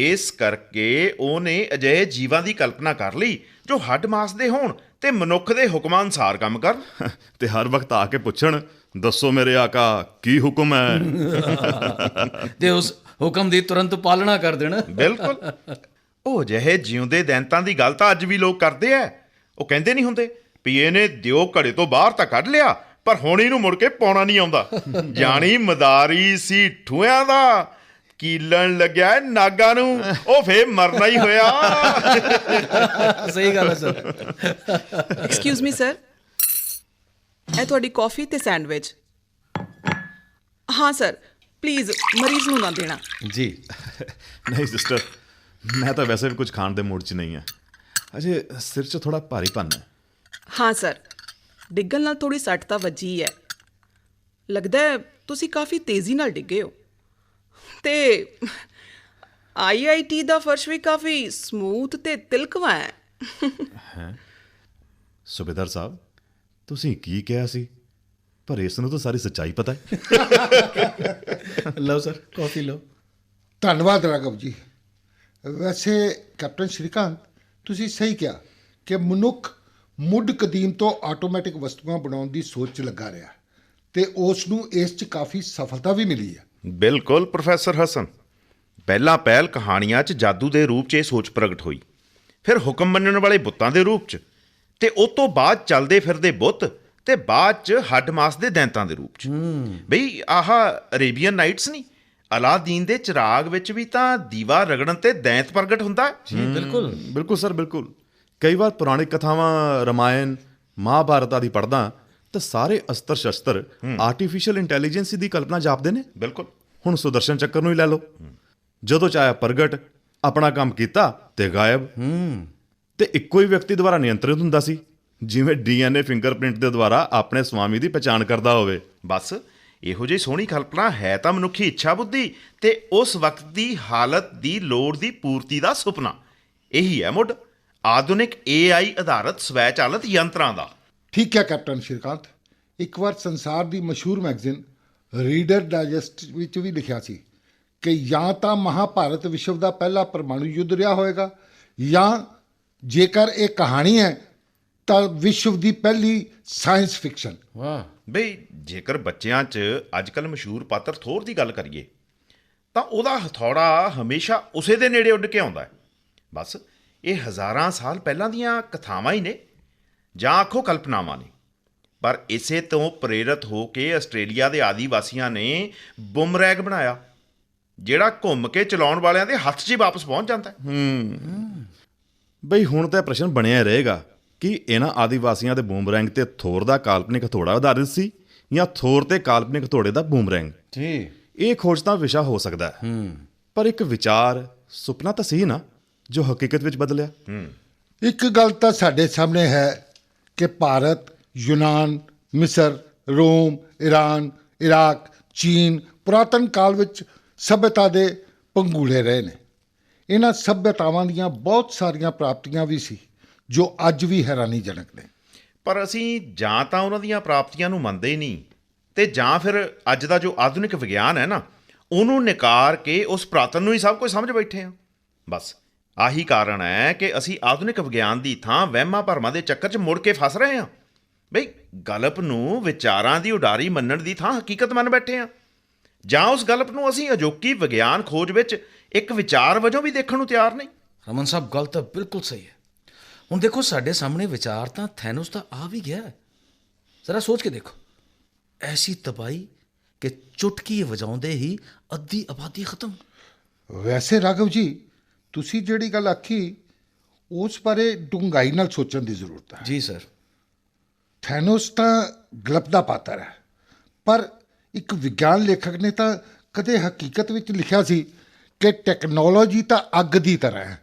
ਇਸ ਕਰਕੇ ਉਹਨੇ ਅਜਿਹੇ ਜੀਵਾਂ ਦੀ ਕਲਪਨਾ ਕਰ ਲਈ ਜੋ ਹੱਡ ਮਾਸ ਦੇ ਹੋਣ ਤੇ ਮਨੁੱਖ ਦੇ ਹੁਕਮਾਂ ਅਨੁਸਾਰ ਕੰਮ ਕਰਨ ਤੇ ਹਰ ਵਕਤ ਆ ਕੇ ਪੁੱਛਣ, ਦੱਸੋ ਮੇਰੇ ਆਕਾ ਕੀ ਹੁਕਮ ਹੈ? ਤੇ ਉਸ ਹੁਕਮ ਦੀ ਤੁਰੰਤ ਪਾਲਣਾ ਕਰ ਦੇਣ। ਬਿਲਕੁਲ। ਉਹ ਅਜਿਹੇ ਜਿਉਂਦੇ ਦੈਂਤਾਂ ਦੀ ਗੱਲ ਤਾਂ ਅੱਜ ਵੀ ਲੋਕ ਕਰਦੇ ਆ। ਉਹ ਕਹਿੰਦੇ ਨਹੀਂ ਹੁੰਦੇ ਵੀ ਇਹਨੇ ਦਿਓ ਘੜੇ ਤੋਂ ਬਾਹਰ ਤਾਂ ਕੱਢ ਲਿਆ, ਪਰ ਹੁਣ ਇਹਨੂੰ ਮੁੜ ਕੇ ਪਾਉਣਾ ਨਹੀਂ ਆਉਂਦਾ। ਜਾਣੀ ਮਦਾਰੀ ਸੀ ਠੂਆਂ ਦਾ, ਕੀਲਣ ਲੱਗਿਆ ਨਾਗਾਂ ਨੂੰ, ਉਹ ਫੇਰ ਮਰਨਾ ਹੀ ਹੋਇਆ। ਸਹੀ ਗੱਲ ਹੈ ਸਰ। ਐਕਸਕਿਊਜ਼ ਮੀ ਸਰ, ਇਹ ਤੁਹਾਡੀ ਕਾਫੀ ਤੇ ਸੈਂਡਵਿਚ। ਹਾਂ ਸਰ, ਪਲੀਜ਼ ਮਰੀਜ਼ ਨੂੰ ਨਾ ਦੇਣਾ। ਜੀ ਨਹੀਂ ਸਿਸਟਰ, ਮੈਂ ਤਾਂ ਵੈਸੇ ਵੀ ਕੁਝ ਖਾਣ ਦੇ ਮੂਡ 'ਚ ਨਹੀਂ ਹੈ। ਅਜੇ ਸਿਰ 'ਚ ਥੋੜਾ ਭਾਰੀਪਨ ਹੈ। ਹਾਂ ਸਰ, ਡਿੱਗਣ ਨਾਲ ਥੋੜੀ ਸੱਟ ਤਾਂ ਵੱਜੀ ਹੈ। ਲੱਗਦਾ ਹੈ ਤੁਸੀਂ ਕਾਫੀ ਤੇਜ਼ੀ ਨਾਲ ਡਿੱਗੇ ਹੋ। ਤੇ IIT ਦਾ ਫਰਸ਼ ਵੀ ਕਾਫੀ ਸਮੂਥ ਤੇ ਤਿਲਕਵਾ ਹੈ। ਸੂਬੇਦਾਰ ਸਾਹਿਬ, ਤੁਸੀਂ ਕੀ ਕਿਹਾ ਸੀ? ਪਰ ਇਸ ਨੂੰ ਤਾਂ ਸਾਰੀ ਸੱਚਾਈ ਪਤਾ ਹੈ। ਲਓ ਸਰ, ਕਾਫੀ ਲਓ। ਧੰਨਵਾਦ ਰਾਘਵ ਜੀ। ਵੈਸੇ ਕੈਪਟਨ ਸ਼੍ਰੀਕਾਂਤ, ਤੁਸੀਂ ਸਹੀ ਕਿਹਾ ਕਿ ਮਨੁੱਖ ਮੁੱਢ ਕਦੀਮ ਤੋਂ ਆਟੋਮੈਟਿਕ ਵਸਤੂਆਂ ਬਣਾਉਣ ਦੀ ਸੋਚ 'ਚ ਲੱਗਾ ਰਿਹਾ ਤੇ ਉਸ ਨੂੰ ਇਸ 'ਚ ਕਾਫੀ ਸਫਲਤਾ ਵੀ ਮਿਲੀ ਹੈ। ਬਿਲਕੁਲ ਪ੍ਰੋਫੈਸਰ ਹਸਨ। ਪਹਿਲਾਂ ਪਹਿਲ ਕਹਾਣੀਆਂ 'ਚ ਜਾਦੂ ਦੇ ਰੂਪ 'ਚ ਇਹ ਸੋਚ ਪ੍ਰਗਟ ਹੋਈ, ਫਿਰ ਹੁਕਮ ਮੰਨਣ ਵਾਲੇ ਬੁੱਤਾਂ ਦੇ ਰੂਪ 'ਚ, ਤੇ ਉਸ ਤੋਂ ਬਾਅਦ ਚੱਲਦੇ ਫਿਰਦੇ ਬੁੱਤ, ਤੇ ਬਾਅਦ 'ਚ ਹੱਡ ਮਾਸ ਦੇ ਦੈਂਤਾਂ ਦੇ ਰੂਪ 'ਚ। ਬਈ ਆਹ ਅਰੇਬੀਅਨ ਨਾਈਟਸ ਨਹੀਂ, ਅਲਾਦੀਨ ਦੇ ਚਿਰਾਗ ਵਿੱਚ ਵੀ ਤਾਂ ਦੀਵਾ ਰਗੜਨ ਤੇ ਦੈਂਤ ਪ੍ਰਗਟ ਹੁੰਦਾ ਹੈ। ਜੀ ਬਿਲਕੁਲ ਬਿਲਕੁਲ ਸਰ, ਬਿਲਕੁਲ। ਕਈ ਵਾਰ ਪੁਰਾਣੀ ਕਥਾਵਾਂ, ਰਾਮਾਇਣ, ਮਹਾਭਾਰਤ ਆਦਿ ਪੜ੍ਹਦਾ ਤਾਂ ਸਾਰੇ ਅਸਤਰ ਸ਼ਸਤਰ ਆਰਟੀਫੀਸ਼ੀਅਲ ਇੰਟੈਲੀਜੈਂਸ ਦੀ ਕਲਪਨਾ ਜਾਪਦੇ ਨੇ। ਬਿਲਕੁਲ। ਹੁਣ ਸੁਦਰਸ਼ਨ ਚੱਕਰ ਨੂੰ ਹੀ ਲੈ ਲਓ, ਜਦੋਂ ਚਾਹਿਆ ਪ੍ਰਗਟ, ਆਪਣਾ ਕੰਮ ਕੀਤਾ ਤੇ ਗਾਇਬ। ਤੇ ਇੱਕੋ ਹੀ ਵਿਅਕਤੀ ਦੁਆਰਾ ਨਿਯੰਤਰਿਤ ਹੁੰਦਾ ਸੀ, ਜਿਵੇਂ DNA ਫਿੰਗਰਪ੍ਰਿੰਟ ਦੇ ਦੁਆਰਾ ਆਪਣੇ ਸਵਾਮੀ ਦੀ ਪਛਾਣ ਕਰਦਾ ਹੋਵੇ। ਬਸ ਇਹੋ ਜਿਹੀ ਸੋਹਣੀ ਕਲਪਨਾ ਹੈ ਤਾਂ ਮਨੁੱਖੀ ਇੱਛਾ ਬੁੱਧੀ ਤੇ ਉਸ ਵਕਤ ਦੀ ਹਾਲਤ ਦੀ ਲੋੜ ਦੀ ਪੂਰਤੀ ਦਾ ਸੁਪਨਾ। ਇਹੀ ਹੈ ਮੁੱਢ ਆਧੁਨਿਕ AI ਆਧਾਰਿਤ ਸਵੈ ਚਾਲਿਤ ਯੰਤਰਾਂ ਦਾ। ਠੀਕ ਹੈ ਕੈਪਟਨ ਸ਼੍ਰੀਕਾਂਤ। ਇੱਕ ਵਾਰ ਸੰਸਾਰ ਦੀ ਮਸ਼ਹੂਰ ਮੈਗਜ਼ੀਨ ਰੀਡਰ ਡਾਈਜੈਸਟ ਵਿੱਚ ਵੀ ਲਿਖਿਆ ਸੀ ਕਿ ਜਾਂ ਤਾਂ ਮਹਾਭਾਰਤ ਵਿਸ਼ਵ ਦਾ ਪਹਿਲਾ ਪਰਮਾਣੂ ਯੁੱਧ ਰਿਹਾ ਹੋਵੇਗਾ, ਜਾਂ ਜੇਕਰ ਇਹ ਕਹਾਣੀ ਹੈ ਤਾਂ ਵਿਸ਼ਵ ਦੀ ਪਹਿਲੀ ਸਾਇੰਸ ਫਿਕਸ਼ਨ। ਵਾਹ। ਬਈ ਜੇਕਰ ਬੱਚਿਆਂ 'ਚ ਅੱਜ ਕੱਲ੍ਹ ਮਸ਼ਹੂਰ ਪਾਤਰ ਥੋਰ ਦੀ ਗੱਲ ਕਰੀਏ ਤਾਂ ਉਹਦਾ ਹਥੌੜਾ ਹਮੇਸ਼ਾ ਉਸੇ ਦੇ ਨੇੜੇ ਉੱਡ ਕੇ ਆਉਂਦਾ ਹੈ। ਬਸ ਇਹ ਹਜ਼ਾਰਾਂ ਸਾਲ ਪਹਿਲਾਂ ਦੀਆਂ ਕਥਾਵਾਂ ਹੀ ਨੇ, ਜਾਂ ਆਖੋ ਕਲਪਨਾਵਾਂ ਨੇ। ਪਰ ਇਸੇ ਤੋਂ ਪ੍ਰੇਰਿਤ ਹੋ ਕੇ ਆਸਟ੍ਰੇਲੀਆ ਦੇ ਆਦੀਵਾਸੀਆਂ ਨੇ ਬੁਮਰੈਂਗ ਬਣਾਇਆ, ਜਿਹੜਾ ਘੁੰਮ ਕੇ ਚਲਾਉਣ ਵਾਲਿਆਂ ਦੇ ਹੱਥ 'ਚ ਹੀ ਵਾਪਸ ਪਹੁੰਚ ਜਾਂਦਾ ਹੈ। ਬਈ ਹੁਣ ਤਾਂ ਇਹ ਪ੍ਰਸ਼ਨ ਬਣਿਆ ਰਹੇਗਾ ਕਿ ਇਹਨਾਂ ਆਦੀਵਾਸੀਆਂ ਦੇ ਬੂਮਰੈਂਗ ਤੇ ਥੋਰ ਦਾ ਕਾਲਪਨਿਕ ਹਥੌੜਾ ਆਧਾਰਿਤ ਸੀ, ਜਾਂ ਥੋਰ ਤੇ ਕਾਲਪਨਿਕ ਹਥੌੜੇ ਦਾ ਬੂਮਰੈਂਗ। ਜੀ ਇਹ ਖੋਜ ਦਾ ਵਿਸ਼ਾ ਹੋ ਸਕਦਾ ਹੈ, ਪਰ ਇੱਕ ਵਿਚਾਰ, ਸੁਪਨਾ ਤਾਂ ਸੀ ਨਾ, ਜੋ ਹਕੀਕਤ ਵਿੱਚ ਬਦਲਿਆ। ਇੱਕ ਗੱਲ ਤਾਂ ਸਾਡੇ ਸਾਹਮਣੇ ਹੈ ਕਿ ਭਾਰਤ, ਯੂਨਾਨ, ਮਿਸਰ, ਰੋਮ, ਈਰਾਨ, ਇਰਾਕ, ਚੀਨ ਪੁਰਾਤਨ ਕਾਲ ਵਿੱਚ ਸਭਿਅਤਾ ਦੇ ਪੰਗੂੜੇ ਰਹੇ ਨੇ। ਇਹਨਾਂ ਸਭਿਅਤਾਵਾਂ ਦੀਆਂ ਬਹੁਤ ਸਾਰੀਆਂ ਪ੍ਰਾਪਤੀਆਂ ਵੀ ਸੀ ਜੋ ਅੱਜ ਵੀ ਹੈਰਾਨੀਜਨਕ ਨੇ। ਪਰ ਅਸੀਂ ਜਾਂ ਤਾਂ ਉਹਨਾਂ ਦੀਆਂ ਪ੍ਰਾਪਤੀਆਂ ਨੂੰ ਮੰਨਦੇ ਹੀ ਨਹੀਂ, ਤੇ ਜਾਂ ਫਿਰ ਅੱਜ ਦਾ ਜੋ ਆਧੁਨਿਕ ਵਿਗਿਆਨ ਹੈ ਨਾ, ਉਹਨੂੰ ਨਿਕਾਰ ਕੇ ਉਸ ਪੁਰਾਤਨ ਨੂੰ ਹੀ ਸਭ ਕੁਝ ਸਮਝ ਬੈਠੇ ਹਾਂ। ਬਸ ਆਹੀ ਕਾਰਨ ਹੈ ਕਿ ਅਸੀਂ ਆਧੁਨਿਕ ਵਿਗਿਆਨ ਦੀ ਥਾਂ ਵਹਿਮਾਂ ਭਰਮਾਂ ਦੇ ਚੱਕਰ 'ਚ ਮੁੜ ਕੇ ਫਸ ਰਹੇ ਹਾਂ। ਬਈ ਗਲਪ ਨੂੰ ਵਿਚਾਰਾਂ ਦੀ ਉਡਾਰੀ ਮੰਨਣ ਦੀ ਥਾਂ ਹਕੀਕਤ ਮੰਨ ਬੈਠੇ ਹਾਂ। ਜਾਂ ਉਸ ਗਲਪ ਨੂੰ ਅਸੀਂ ਅਜੋਕੀ ਵਿਗਿਆਨ ਖੋਜ ਵਿੱਚ ਇੱਕ ਵਿਚਾਰ ਵਜੋਂ ਵੀ ਦੇਖਣ ਨੂੰ ਤਿਆਰ ਨਹੀਂ? ਰਮਨ ਸਾਹਿਬ, ਗੱਲ ਤਾਂ ਬਿਲਕੁਲ ਸਹੀ ਹੈ। ਹੁਣ ਦੇਖੋ, ਸਾਡੇ ਸਾਹਮਣੇ ਵਿਚਾਰ ਤਾਂ ਥੈਨੋਸ ਦਾ ਆ ਵੀ ਗਿਆ ਹੈ। ਜ਼ਰਾ ਸੋਚ ਕੇ ਦੇਖੋ, ਐਸੀ ਤਬਾਹੀ ਕਿ ਚੁਟਕੀ ਵਜਾਉਂਦੇ ਹੀ ਅੱਧੀ ਆਬਾਦੀ ਖਤਮ। ਵੈਸੇ ਰਾਘਵ ਜੀ, ਤੁਸੀਂ ਜਿਹੜੀ ਗੱਲ ਆਖੀ ਉਸ ਬਾਰੇ ਡੂੰਘਾਈ ਨਾਲ ਸੋਚਣ ਦੀ ਜ਼ਰੂਰਤ ਹੈ। ਜੀ ਸਰ। ਥੈਨੋਸ ਤਾਂ ਗਲਪ ਦਾ ਪਾਤਰ ਹੈ, ਪਰ ਇੱਕ ਵਿਗਿਆਨ ਲੇਖਕ ਨੇ ਤਾਂ ਕਦੇ ਹਕੀਕਤ ਵਿੱਚ ਲਿਖਿਆ ਸੀ ਕਿ ਟੈਕਨੋਲੋਜੀ ਤਾਂ ਅੱਗ ਦੀ ਤਰ੍ਹਾਂ ਹੈ,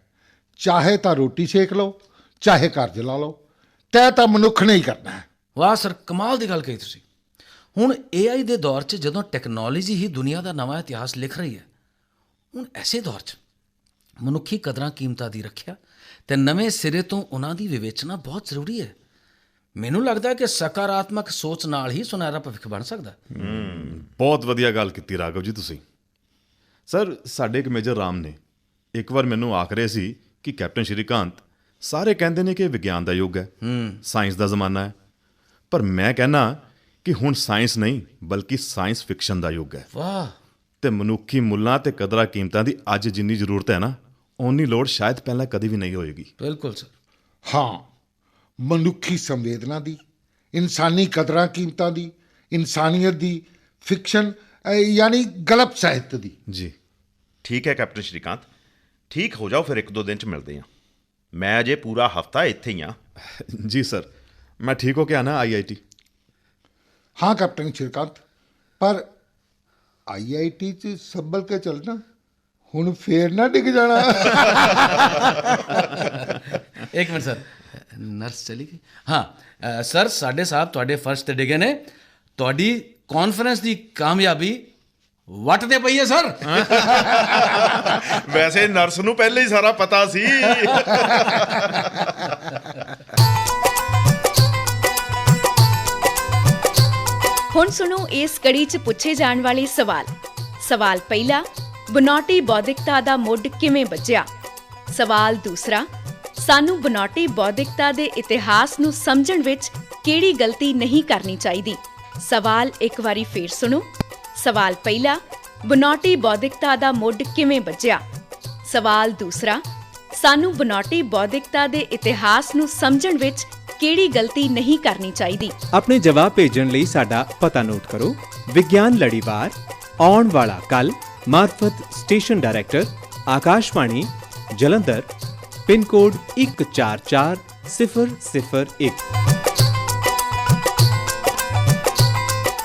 ਚਾਹੇ ਤਾਂ ਰੋਟੀ ਸੇਕ ਲਓ, ਚਾਹੇ ਘਰ ਜਲਾ ਲਓ, ਤੈਅ ਤਾਂ ਮਨੁੱਖ ਨੇ ਹੀ ਕਰਨਾ ਹੈ। ਵਾਹ ਸਰ, ਕਮਾਲ ਦੀ ਗੱਲ ਕਹੀ ਤੁਸੀਂ। ਹੁਣ AI ਦੇ ਦੌਰ 'ਚ ਜਦੋਂ ਟੈਕਨੋਲੋਜੀ ਹੀ ਦੁਨੀਆ ਦਾ ਨਵਾਂ ਇਤਿਹਾਸ ਲਿਖ ਰਹੀ ਹੈ, ਹੁਣ ਐਸੇ ਦੌਰ 'ਚ ਮਨੁੱਖੀ ਕਦਰਾਂ ਕੀਮਤਾਂ ਦੀ ਰੱਖਿਆ ਤੇ ਨਵੇਂ ਸਿਰੇ ਤੋਂ ਉਹਨਾਂ ਦੀ ਵਿਵੇਚਨਾ ਬਹੁਤ ਜ਼ਰੂਰੀ ਹੈ। ਮੈਨੂੰ ਲੱਗਦਾ ਕਿ ਸਕਾਰਾਤਮਕ ਸੋਚ ਨਾਲ ਹੀ ਸੁਨਹਿਰਾ ਭਵਿੱਖ ਬਣ ਸਕਦਾ। ਬਹੁਤ ਵਧੀਆ ਗੱਲ ਕੀਤੀ ਰਾਘਵ ਜੀ ਤੁਸੀਂ। ਸਰ, ਸਾਡੇ ਇੱਕ ਮੇਜਰ ਰਾਮ ਨੇ ਇੱਕ ਵਾਰ ਮੈਨੂੰ ਆਖ ਰਹੇ ਸੀ ਕਿ ਕੈਪਟਨ ਸ਼੍ਰੀਕਾਂਤ, ਸਾਰੇ ਕਹਿੰਦੇ ਨੇ ਕਿ ਵਿਗਿਆਨ ਦਾ ਯੁੱਗ ਹੈ, ਸਾਇੰਸ ਦਾ ਜ਼ਮਾਨਾ ਹੈ, ਪਰ ਮੈਂ ਕਹਿੰਦਾ ਕਿ ਹੁਣ ਸਾਇੰਸ ਨਹੀਂ ਬਲਕਿ ਸਾਇੰਸ ਫਿਕਸ਼ਨ ਦਾ ਯੁੱਗ ਹੈ। ਵਾਹ। ਤੇ ਮਨੁੱਖੀ ਮੁੱਲਾਂ ਤੇ ਕਦਰਾਂ ਕੀਮਤਾਂ ਦੀ ਅੱਜ ਜਿੰਨੀ ਜ਼ਰੂਰਤ ਹੈ ਨਾ, ਓਨੀ ਲੋੜ ਸ਼ਾਇਦ ਪਹਿਲਾਂ ਕਦੀ ਵੀ ਨਹੀਂ ਹੋਏਗੀ। ਬਿਲਕੁਲ ਸਰ। ਹਾਂ, ਮਨੁੱਖੀ ਸੰਵੇਦਨਾ ਦੀ, ਇਨਸਾਨੀ ਕਦਰਾਂ ਕੀਮਤਾਂ ਦੀ, ਇਨਸਾਨੀਅਤ ਦੀ, ਫਿਕਸ਼ਨ ਯਾਨੀ ਗਲਪ ਸਾਹਿਤ ਦੀ। ਜੀ ਠੀਕ ਹੈ ਕੈਪਟਨ ਸ਼੍ਰੀਕਾਂਤ, ਠੀਕ ਹੋ ਜਾਓ, ਫਿਰ 1-2 ਦਿਨ 'ਚ ਮਿਲਦੇ ਹਾਂ। ਮੈਂ ਅਜੇ ਪੂਰਾ ਹਫਤਾ ਇੱਥੇ ਹੀ ਹਾਂ। ਜੀ ਸਰ, ਮੈਂ ਠੀਕ ਹੋ ਕੇ ਆਣਾ IIT। ਹਾਂ ਕੈਪਟਨ ਸ਼੍ਰੀਕਾਂਤ, ਪਰ IIT 'ਚ ਸੰਭਲ ਕੇ ਚੱਲਣਾ, ਹੁਣ ਫੇਰ ਨਾ ਡਿੱਗ ਜਾਣਾ। ਇੱਕ ਮਿੰਟ ਸਰ, ਨਰਸ ਚਲੀ ਗਈ। ਹਾਂ ਸਰ, ਸਾਡੇ ਸਾਹਿਬ ਤੁਹਾਡੇ ਫਰਸ਼ ਤੇ ਡਿੱਗੇ ਨੇ। ਤੁਹਾਡੀ ਕਾਨਫਰੰਸ ਦੀ ਕਾਮਯਾਬੀ ਵੱਟ ਤੇ ਪਈ ਹੈ ਸਰ। ਵੈਸੇ ਨਰਸ ਨੂੰ ਪਹਿਲੇ ਹੀ ਸਾਰਾ ਪਤਾ ਸੀ। ਹੁਣ ਸੁਣੋ ਇਸ ਕੜੀ 'ਚ ਪੁੱਛੇ ਜਾਣ ਵਾਲੇ ਸਵਾਲ। ਸਵਾਲ ਪਹਿਲਾ, ਬਨਾਉਟੀ ਬੌਧਿਕਤਾ ਦਾ ਮੁੱਢ ਕਿਵੇਂ ਬੱਝਿਆ? ਸਵਾਲ ਦੂਸਰਾ, ਸਾਨੂੰ ਬਨਾਉਟੀ ਬੌਧਿਕਤਾ ਦੇ ਇਤਿਹਾਸ ਨੂੰ ਸਮਝਣ ਵਿੱਚ ਕਿਹੜੀ ਗਲਤੀ ਨਹੀਂ ਕਰਨੀ ਚਾਹੀਦੀ? ਸਵਾਲ ਇੱਕ ਵਾਰੀ ਫੇਰ ਸੁਣੋ। ਸਵਾਲ ਪਹਿਲਾ, ਬਨਾਉਟੀ ਬੌਧਿਕਤਾ ਦਾ ਮੁੱਢ ਕਿਵੇਂ ਬੱਝਿਆ? ਸਵਾਲ ਦੂਸਰਾ, ਸਾਨੂੰ ਬਨਾਉਟੀ ਬੌਧਿਕਤਾ ਦੇ ਇਤਿਹਾਸ ਨੂੰ ਸਮਝਣ ਵਿੱਚ ਕਿਹੜੀ ਗਲਤੀ ਨਹੀਂ ਕਰਨੀ ਚਾਹੀਦੀ? ਆਪਣੇ ਜਵਾਬ ਭੇਜਣ ਲਈ ਸਾਡਾ ਪਤਾ ਨੋਟ ਕਰੋ। ਵਿਗਿਆਨ ਲੜੀਵਾਰ, ਆਉਣ ਵਾਲਾ ਕੱਲ, ਮਾਰਫਤ station director, Akashvani Jalandhar, pin code 144001।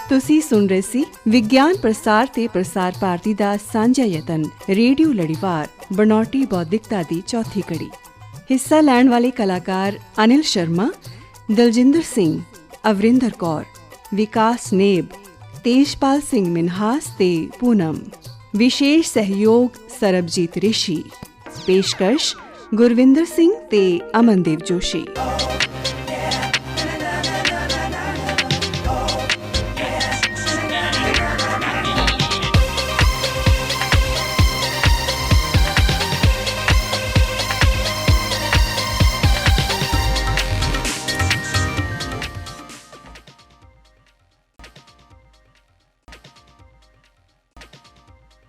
ਤੁਸੀਂ ਸੁਣ ਰਹੇ ਸੀ ਵਿਗਿਆਨ ਪ੍ਰਸਾਰ ਤੇ ਪ੍ਰਸਾਰ ਭਾਰਤੀ ਦਾ ਸਾਂਝਾ ਯਤਨ ਰੇਡੀਓ ਲੜੀਵਾਰ ਬਨਾਉਟੀ ਬੌਧਿਕਤਾ ਦੀ ਚੌਥੀ ਕੜੀ। ਹਿੱਸਾ ਲੈਣ ਵਾਲੇ ਕਲਾਕਾਰ ਅਨਿਲ ਸ਼ਰਮਾ, ਦਲਜਿੰਦਰ ਸਿੰਘ, ਅਵਰਿੰਦਰ ਕੌਰ, ਵਿਕਾਸ ਨੇਬ, ਤੇਜਪਾਲ ਸਿੰਘ ਮਿਨਹਾਸ ਤੇ ਪੂਨਮ। ਵਿਸ਼ੇਸ਼ ਸਹਿਯੋਗ ਸਰਬਜੀਤ ਰਿਸ਼ੀ। ਪੇਸ਼ਕਸ਼ ਗੁਰਵਿੰਦਰ ਸਿੰਘ ਤੇ ਅਮਨਦੇਵ ਜੋਸ਼ੀ।